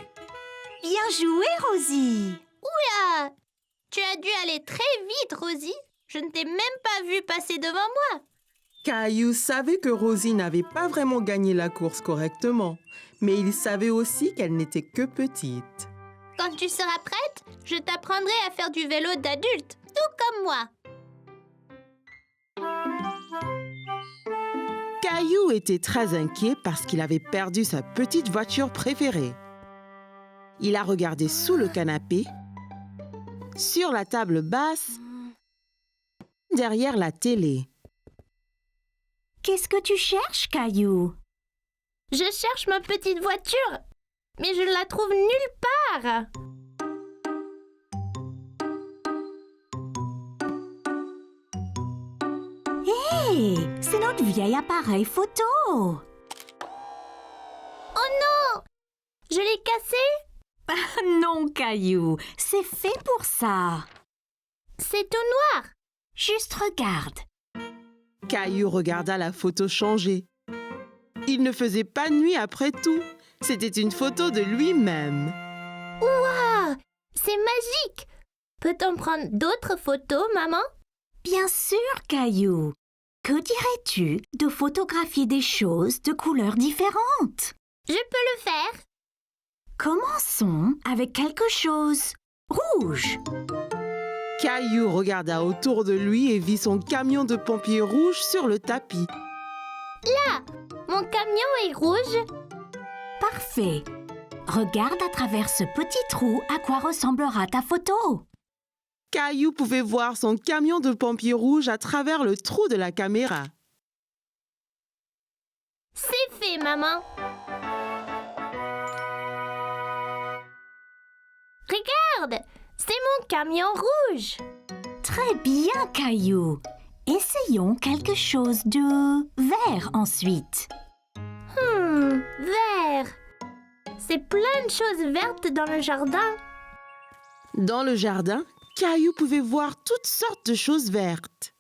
Bien joué, Rosie! Oula! Tu as dû aller très vite, Rosie. Je ne t'ai même pas vue passer devant moi. Caillou savait que Rosie n'avait pas vraiment gagné la course correctement, mais il savait aussi qu'elle n'était que petite. Quand tu seras prête, je t'apprendrai à faire du vélo d'adulte, tout comme moi. Caillou était très inquiet parce qu'il avait perdu sa petite voiture préférée. Il a regardé sous le canapé, sur la table basse, derrière la télé. Qu'est-ce que tu cherches, Caillou? Je cherche ma petite voiture, mais je ne la trouve nulle part. Hé, c'est notre vieil appareil photo! Oh non! Je l'ai cassé? Non, Caillou, c'est fait pour ça. C'est tout noir. Juste regarde. Caillou regarda la photo changer. Il ne faisait pas nuit après tout. C'était une photo de lui-même. Waouh! C'est magique! Peut-on prendre d'autres photos, maman? Bien sûr, Caillou. Que dirais-tu de photographier des choses de couleurs différentes? Je peux le faire. Commençons avec quelque chose rouge. Caillou regarda autour de lui et vit son camion de pompiers rouge sur le tapis. Mon camion est rouge. Parfait. Regarde à travers ce petit trou à quoi ressemblera ta photo. Caillou pouvait voir son camion de pompiers rouge à travers le trou de la caméra. C'est fait, maman. Regarde, c'est mon camion rouge. Très bien, Caillou. Essayons quelque chose de vert ensuite. Vert. C'est plein de choses vertes dans le jardin. Dans le jardin, Caillou pouvait voir toutes sortes de choses vertes.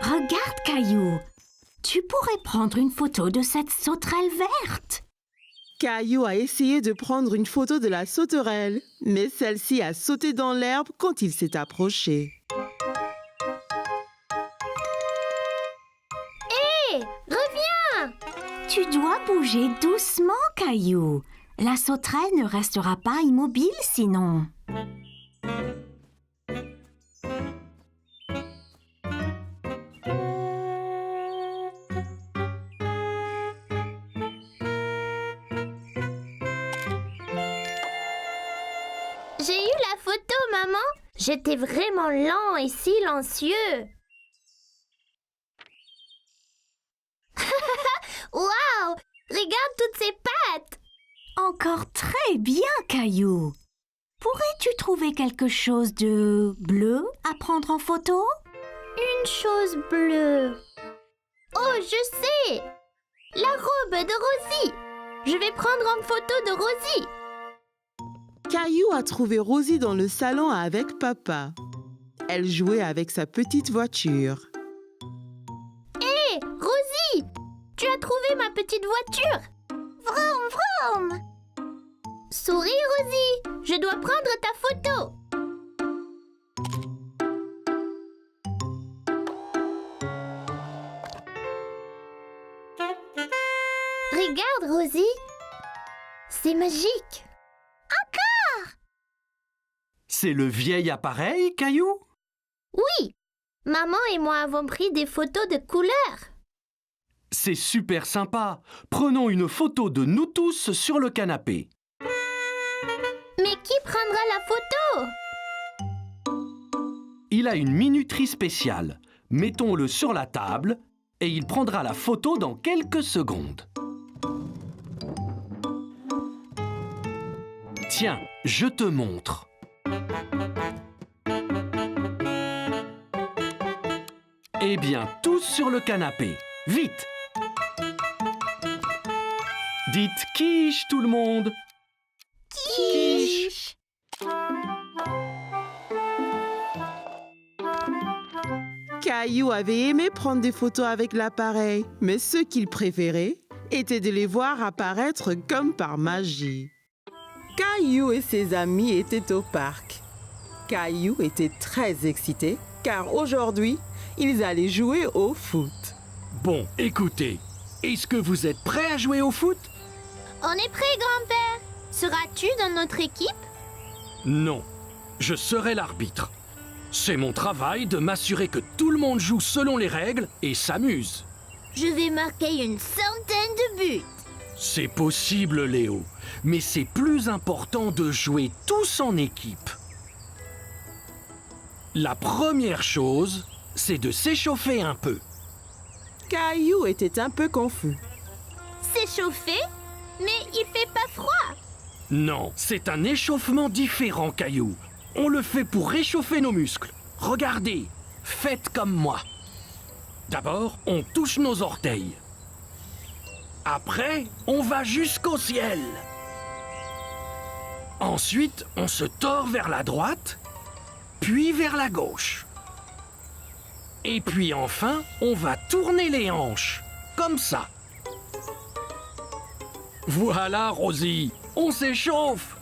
Regarde, Caillou. Tu pourrais prendre une photo de cette sauterelle verte. Caillou a essayé de prendre une photo de la sauterelle, mais celle-ci a sauté dans l'herbe quand il s'est approché. Hé, reviens! Tu dois bouger doucement, Caillou. La sauterelle ne restera pas immobile sinon. J'ai eu la photo, maman. J'étais vraiment lent et silencieux. Waouh! Regarde toutes ces pattes! Encore très bien, Caillou. Pourrais-tu trouver quelque chose de bleu à prendre en photo? Une chose bleue. Oh, je sais! La robe de Rosie! Je vais prendre en photo de Rosie. Caillou a trouvé Rosie dans le salon avec papa. Elle jouait avec sa petite voiture. Hé, Rosie, tu as trouvé ma petite voiture. Vroom, vroom. Souris, Rosie, je dois prendre ta photo. Regarde, Rosie. C'est magique. C'est le vieil appareil, Caillou? Oui, maman et moi avons pris des photos de couleur. C'est super sympa. Prenons une photo de nous tous sur le canapé. Mais qui prendra la photo? Il a une minuterie spéciale. Mettons-le sur la table et il prendra la photo dans quelques secondes. Tiens, je te montre. Eh bien, tous sur le canapé. Vite! Dites quiche, tout le monde! Quiche! Caillou avait aimé prendre des photos avec l'appareil, mais ce qu'il préférait était de les voir apparaître comme par magie. Caillou et ses amis étaient au parc. Caillou était très excité car aujourd'hui, ils allaient jouer au foot. Bon, écoutez, est-ce que vous êtes prêts à jouer au foot? On est prêt, grand-père. Seras-tu dans notre équipe? Non, je serai l'arbitre. C'est mon travail de m'assurer que tout le monde joue selon les règles et s'amuse. Je vais marquer une centaine de buts. C'est possible, Léo, mais c'est plus important de jouer tous en équipe. La première chose, c'est de s'échauffer un peu. Caillou était un peu confus. S'échauffer? Mais il fait pas froid. Non, c'est un échauffement différent, Caillou. On le fait pour réchauffer nos muscles. Regardez, faites comme moi. D'abord, on touche nos orteils. Après, on va jusqu'au ciel. Ensuite, on se tord vers la droite, puis vers la gauche. Et puis enfin, on va tourner les hanches, comme ça. Voilà, Rosie, on s'échauffe.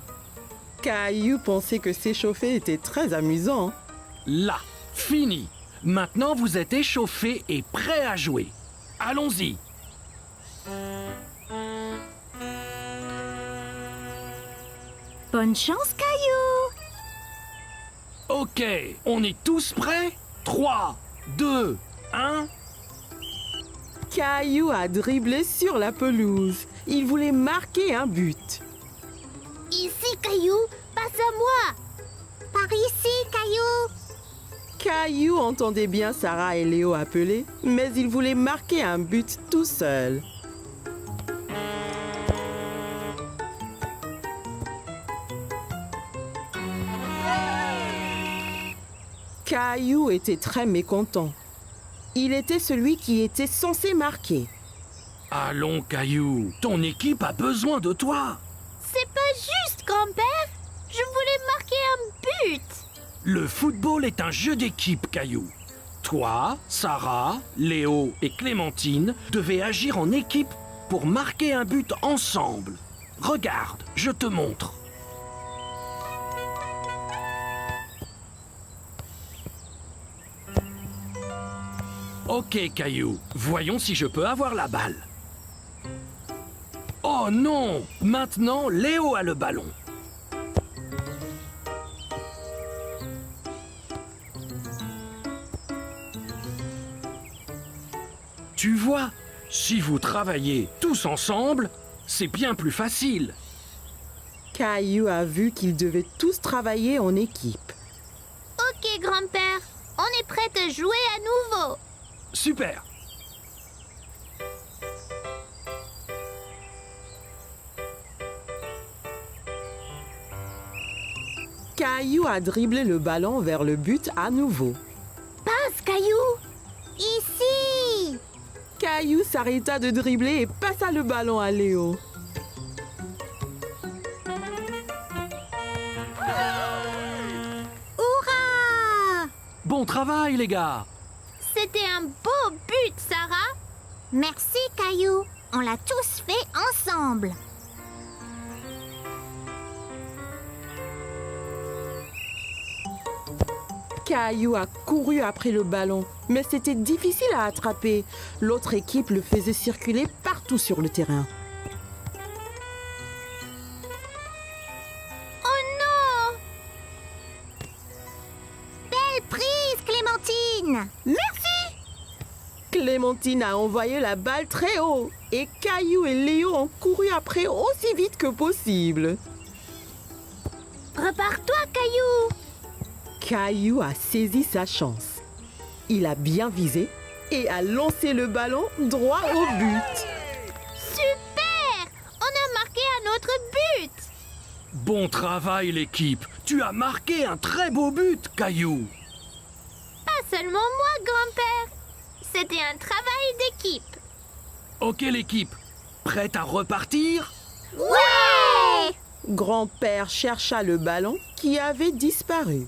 Caillou pensait que s'échauffer était très amusant. Là, fini. Maintenant, vous êtes échauffés et prêts à jouer. Allons-y. Bonne chance, Caillou! Ok, on est tous prêts? 3, 2, 1... Caillou a dribblé sur la pelouse. Il voulait marquer un but. Ici, Caillou, passe à moi. Par ici, Caillou. Caillou entendait bien Sarah et Léo appeler, mais il voulait marquer un but tout seul. Caillou était très mécontent. Il était celui qui était censé marquer. Allons, Caillou, ton équipe a besoin de toi. C'est pas juste, grand-père. Je voulais marquer un but. Le football est un jeu d'équipe, Caillou. Toi, Sarah, Léo et Clémentine devez agir en équipe pour marquer un but ensemble. Regarde, je te montre. Ok, Caillou, voyons si je peux avoir la balle. Oh non! Maintenant, Léo a le ballon. Tu vois, si vous travaillez tous ensemble, c'est bien plus facile. Caillou a vu qu'ils devaient tous travailler en équipe. Ok, grand-père. On est prêt à jouer à nouveau. Super! Caillou a dribblé le ballon vers le but à nouveau. Passe, Caillou. Ici. Caillou s'arrêta de dribbler et passa le ballon à Léo. Bon travail, les gars! C'était un beau but, Sarah. Merci, Caillou. On l'a tous fait ensemble. Caillou a couru après le ballon, mais c'était difficile à attraper. L'autre équipe le faisait circuler partout sur le terrain. Oh non! Belle prise, Clémentine. Clémentine a envoyé la balle très haut et Caillou et Léo ont couru après aussi vite que possible. Repars-toi, Caillou. Caillou a saisi sa chance. Il a bien visé et a lancé le ballon droit au but. Super! On a marqué un autre but. Bon travail, l'équipe! Tu as marqué un très beau but, Caillou! Pas seulement moi, grand-père. C'était un travail d'équipe. Ok, l'équipe, prête à repartir? Ouais! Grand-père chercha le ballon qui avait disparu.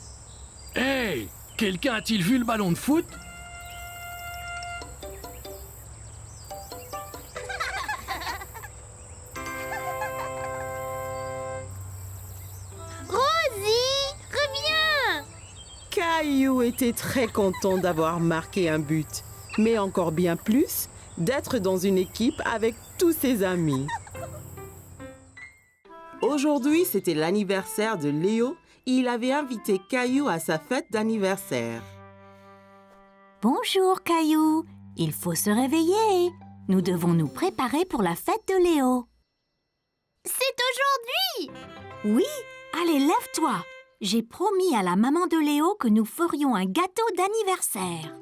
Hey! Quelqu'un a-t-il vu le ballon de foot? Rosie, reviens! Caillou était très content d'avoir marqué un but, mais encore bien plus d'être dans une équipe avec tous ses amis. Aujourd'hui, c'était l'anniversaire de Léo et il avait invité Caillou à sa fête d'anniversaire. Bonjour, Caillou. Il faut se réveiller. Nous devons nous préparer pour la fête de Léo. C'est aujourd'hui! Oui, allez, lève-toi. J'ai promis à la maman de Léo que nous ferions un gâteau d'anniversaire.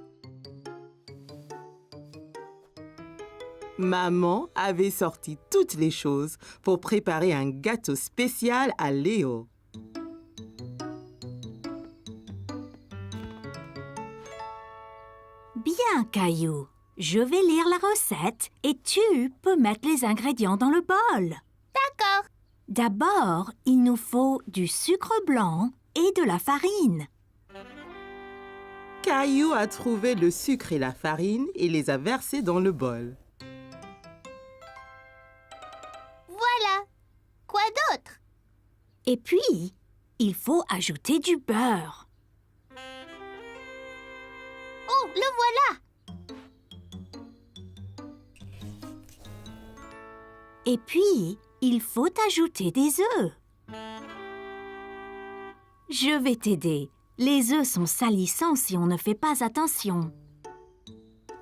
Maman avait sorti toutes les choses pour préparer un gâteau spécial à Léo. Bien, Caillou. Je vais lire la recette et tu peux mettre les ingrédients dans le bol. D'accord. D'abord, il nous faut du sucre blanc et de la farine. Caillou a trouvé le sucre et la farine et les a versés dans le bol. Voilà. Quoi d'autre? Et puis, il faut ajouter du beurre. Oh, le voilà! Et puis, il faut ajouter des œufs. Je vais t'aider. Les œufs sont salissants si on ne fait pas attention.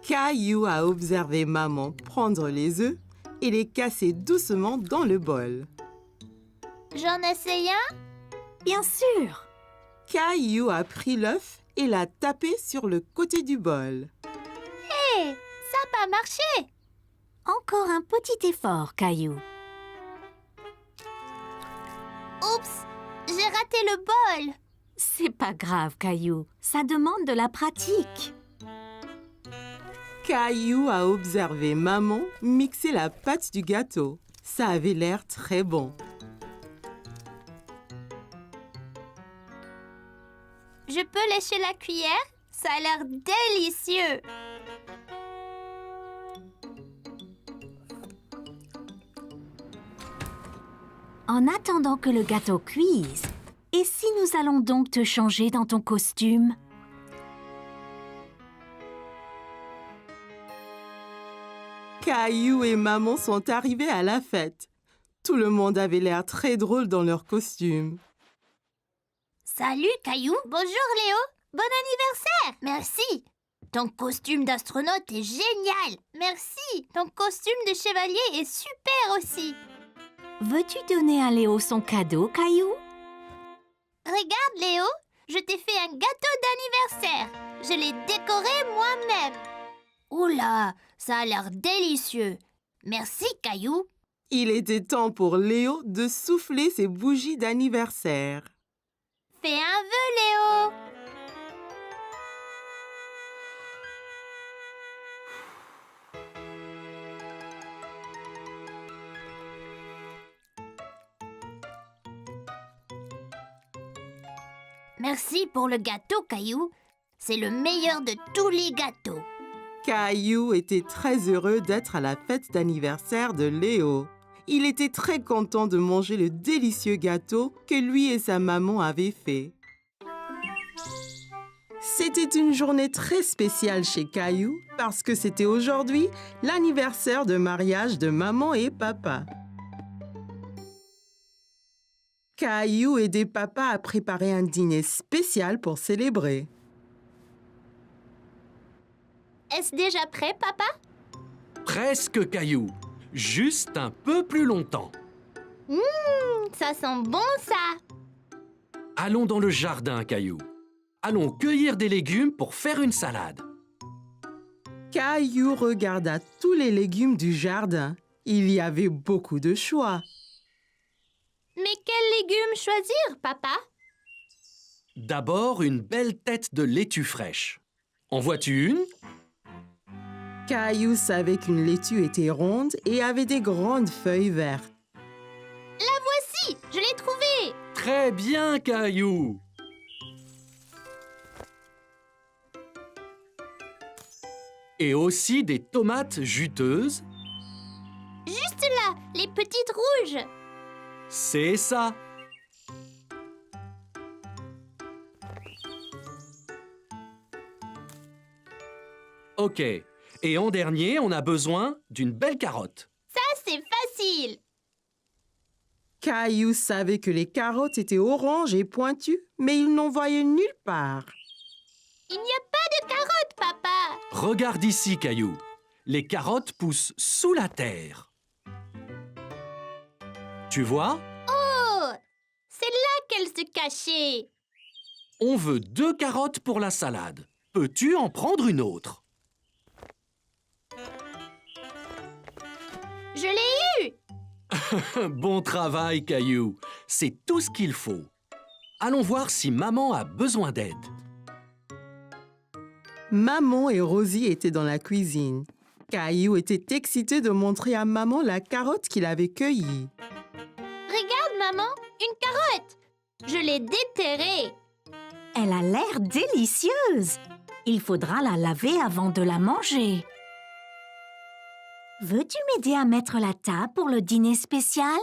Caillou a observé maman prendre les œufs et les casser doucement dans le bol. J'en essaye un? Bien sûr. Caillou a pris l'œuf et l'a tapé sur le côté du bol. Hé, ça n'a pas marché! Encore un petit effort, Caillou. Oups, j'ai raté le bol. C'est pas grave, Caillou. Ça demande de la pratique. Caillou a observé maman mixer la pâte du gâteau. Ça avait l'air très bon. Je peux lécher la cuillère? Ça a l'air délicieux. En attendant que le gâteau cuise, et si nous allons donc te changer dans ton costume? Caillou et maman sont arrivés à la fête. Tout le monde avait l'air très drôle dans leur costume. Salut, Caillou. Bonjour, Léo. Bon anniversaire. Merci. Ton costume d'astronaute est génial. Merci. Ton costume de chevalier est super aussi. Veux-tu donner à Léo son cadeau, Caillou? Regarde, Léo. Je t'ai fait un gâteau d'anniversaire. Je l'ai décoré moi-même. Oula, ça a l'air délicieux. Merci, Caillou. Il était temps pour Léo de souffler ses bougies d'anniversaire. Fais un vœu, Léo. Merci pour le gâteau, Caillou. C'est le meilleur de tous les gâteaux. Caillou était très heureux d'être à la fête d'anniversaire de Léo. Il était très content de manger le délicieux gâteau que lui et sa maman avaient fait. C'était une journée très spéciale chez Caillou parce que c'était aujourd'hui l'anniversaire de mariage de maman et papa. Caillou aidait papa à préparer un dîner spécial pour célébrer. Est-ce déjà prêt, papa? Presque, Caillou. Juste un peu plus longtemps. Ça sent bon, ça. Allons dans le jardin, Caillou. Allons cueillir des légumes pour faire une salade. Caillou regarda tous les légumes du jardin. Il y avait beaucoup de choix. Mais quels légumes choisir, papa? D'abord, une belle tête de laitue fraîche. En vois-tu une? Caillou savait qu'une laitue était ronde et avait des grandes feuilles vertes. La voici, je l'ai trouvée. Très bien, Caillou. Et aussi des tomates juteuses. Juste là, les petites rouges. C'est ça. Ok. Et en dernier, on a besoin d'une belle carotte. Ça, c'est facile. Caillou savait que les carottes étaient oranges et pointues, mais il n'en voyait nulle part. Il n'y a pas de carottes, papa. Regarde ici, Caillou. Les carottes poussent sous la terre. Tu vois? Oh, c'est là qu'elles se cachaient. On veut 2 carottes pour la salade. Peux-tu en prendre une autre? Je l'ai eu. Bon travail, Caillou. C'est tout ce qu'il faut. Allons voir si maman a besoin d'aide. Maman et Rosie étaient dans la cuisine. Caillou était excité de montrer à maman la carotte qu'il avait cueillie. Regarde, maman, une carotte. Je l'ai déterrée. Elle a l'air délicieuse. Il faudra la laver avant de la manger. Veux-tu m'aider à mettre la table pour le dîner spécial?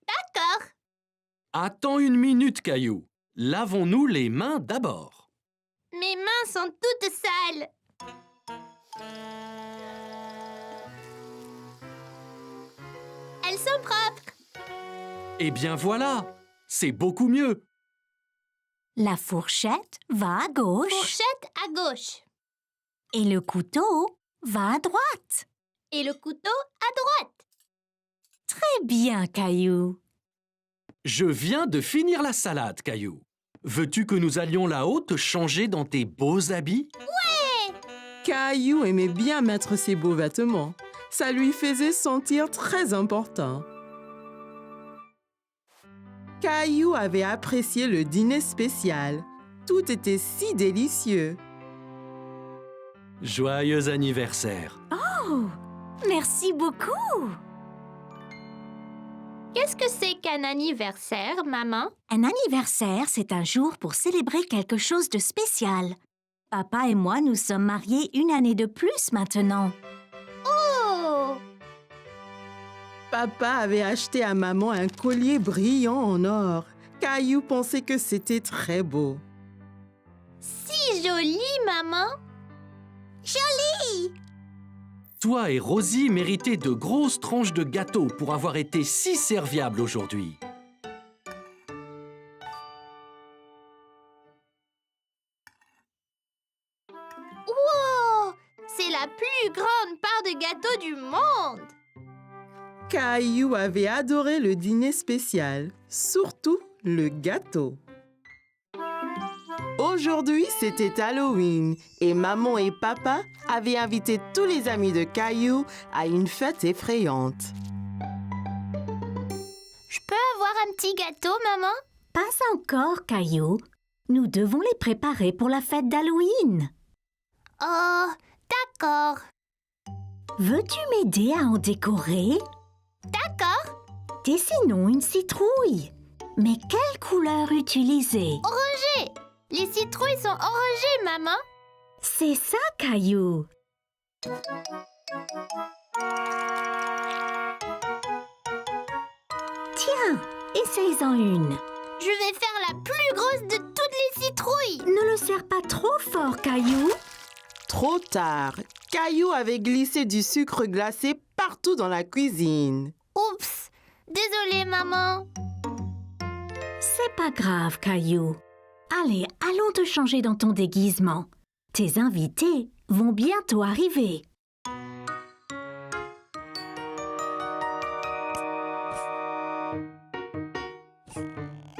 D'accord. Attends une minute, Caillou. Lavons-nous les mains d'abord. Mes mains sont toutes sales. Elles sont propres. Eh bien voilà, c'est beaucoup mieux. La fourchette va à gauche Fourchette à gauche. et le couteau va à droite. Et le couteau à droite. Très bien, Caillou. Je viens de finir la salade, Caillou. Veux-tu que nous allions là-haut te changer dans tes beaux habits? Caillou aimait bien mettre ses beaux vêtements. Ça lui faisait sentir très important. Caillou avait apprécié le dîner spécial. Tout était si délicieux. Joyeux anniversaire. Oh, merci beaucoup. Qu'est-ce que c'est qu'un anniversaire, maman? Un anniversaire, c'est un jour pour célébrer quelque chose de spécial. Papa et moi nous sommes mariés 1 année de plus maintenant. Oh! Papa avait acheté à maman un collier brillant en or. Caillou pensait que c'était très beau. Si joli, maman! Joli! Toi et Rosie méritez de grosses tranches de gâteau pour avoir été si serviables aujourd'hui. Wow! C'est la plus grande part de gâteau du monde! Caillou avait adoré le dîner spécial, surtout le gâteau. Aujourd'hui, c'était Halloween et maman et papa avaient invité tous les amis de Caillou à une fête effrayante. Je peux avoir un petit gâteau, maman? Pas encore, Caillou. Nous devons les préparer pour la fête d'Halloween. Oh, d'accord. Veux-tu m'aider à en décorer? D'accord. Dessinons une citrouille. Mais quelle couleur utiliser? Orangé. Les citrouilles sont enragées, maman. C'est ça, Caillou. Tiens, essaye-en une. Je vais faire la plus grosse de toutes les citrouilles. Ne le serre pas trop fort, Caillou. Trop tard. Caillou avait glissé du sucre glacé partout dans la cuisine. Oups. Désolée, maman. C'est pas grave, Caillou. Allez, allons te changer dans ton déguisement. Tes invités vont bientôt arriver.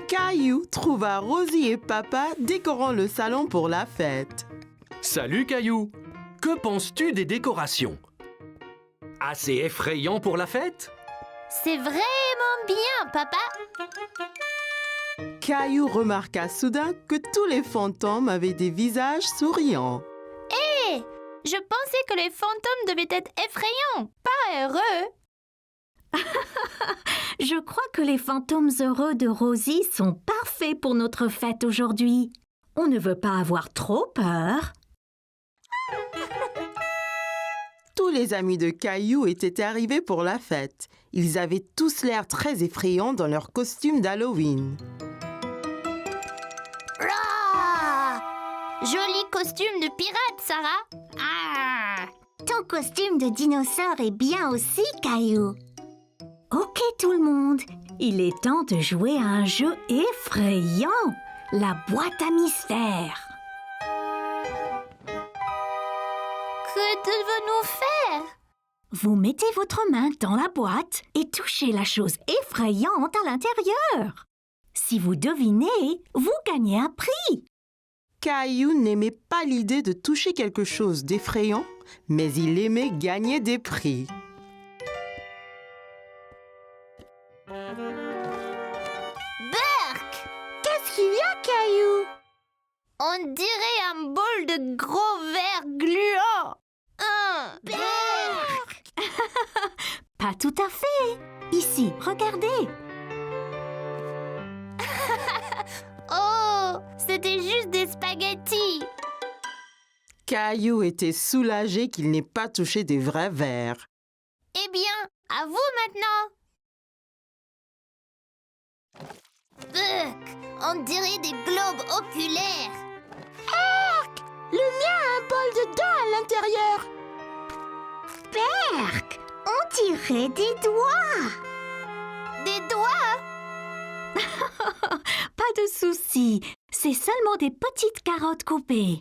Caillou trouva Rosie et Papa décorant le salon pour la fête. Salut Caillou. Que penses-tu des décorations? Assez effrayant pour la fête? C'est vraiment bien, papa. Caillou remarqua soudain que tous les fantômes avaient des visages souriants. Hé, je pensais que les fantômes devaient être effrayants, pas heureux. Je crois que les fantômes heureux de Rosie sont parfaits pour notre fête aujourd'hui. On ne veut pas avoir trop peur. Tous les amis de Caillou étaient arrivés pour la fête. Ils avaient tous l'air très effrayants dans leurs costumes d'Halloween. Rah! Joli costume de pirate, Sarah. Ah! Ton costume de dinosaure est bien aussi, Caillou. Ok tout le monde, il est temps de jouer à un jeu effrayant, la boîte à mystère. Que devons-nous faire? Vous mettez votre main dans la boîte et touchez la chose effrayante à l'intérieur. Si vous devinez, vous gagnez un prix. Caillou n'aimait pas l'idée de toucher quelque chose d'effrayant, mais il aimait gagner des prix. Berk! Qu'est-ce qu'il y a, Caillou? On dirait un bol de gros verre gluant. Berk! Pas tout à fait. Ici, regardez. Oh, c'était juste des spaghettis. Caillou était soulagé qu'il n'ait pas touché des vrais vers. Eh bien, à vous maintenant. Berk, on dirait des globes oculaires. Le mien a un bol de dents à l'intérieur. Berk, on dirait des doigts. Des doigts? Pas de souci, c'est seulement des petites carottes coupées.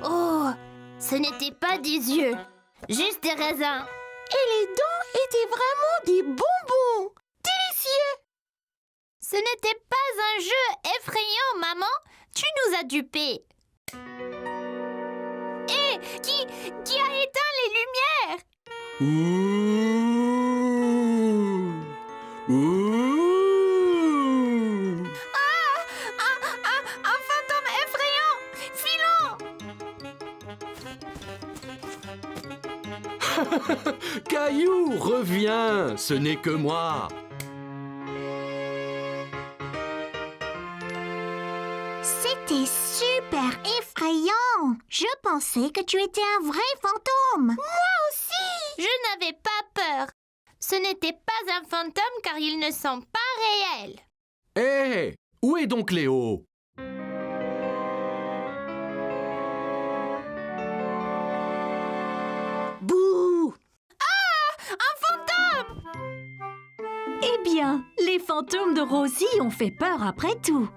Oh, ce n'était pas des yeux, juste des raisins. Et les dents étaient vraiment des bonbons. Délicieux. Ce n'était pas un jeu effrayant, maman. Tu nous as dupés. Hé, qui a éteint les lumières? Un fantôme effrayant! Filons! Caillou, reviens, ce n'est que moi. C'était super effrayant. Je pensais que tu étais un vrai fantôme. Je n'avais pas peur. Ce n'était pas un fantôme car ils ne sont pas réels. Hé, où est donc Léo? Bouh! Un fantôme! Eh bien, les fantômes de Rosie ont fait peur après tout.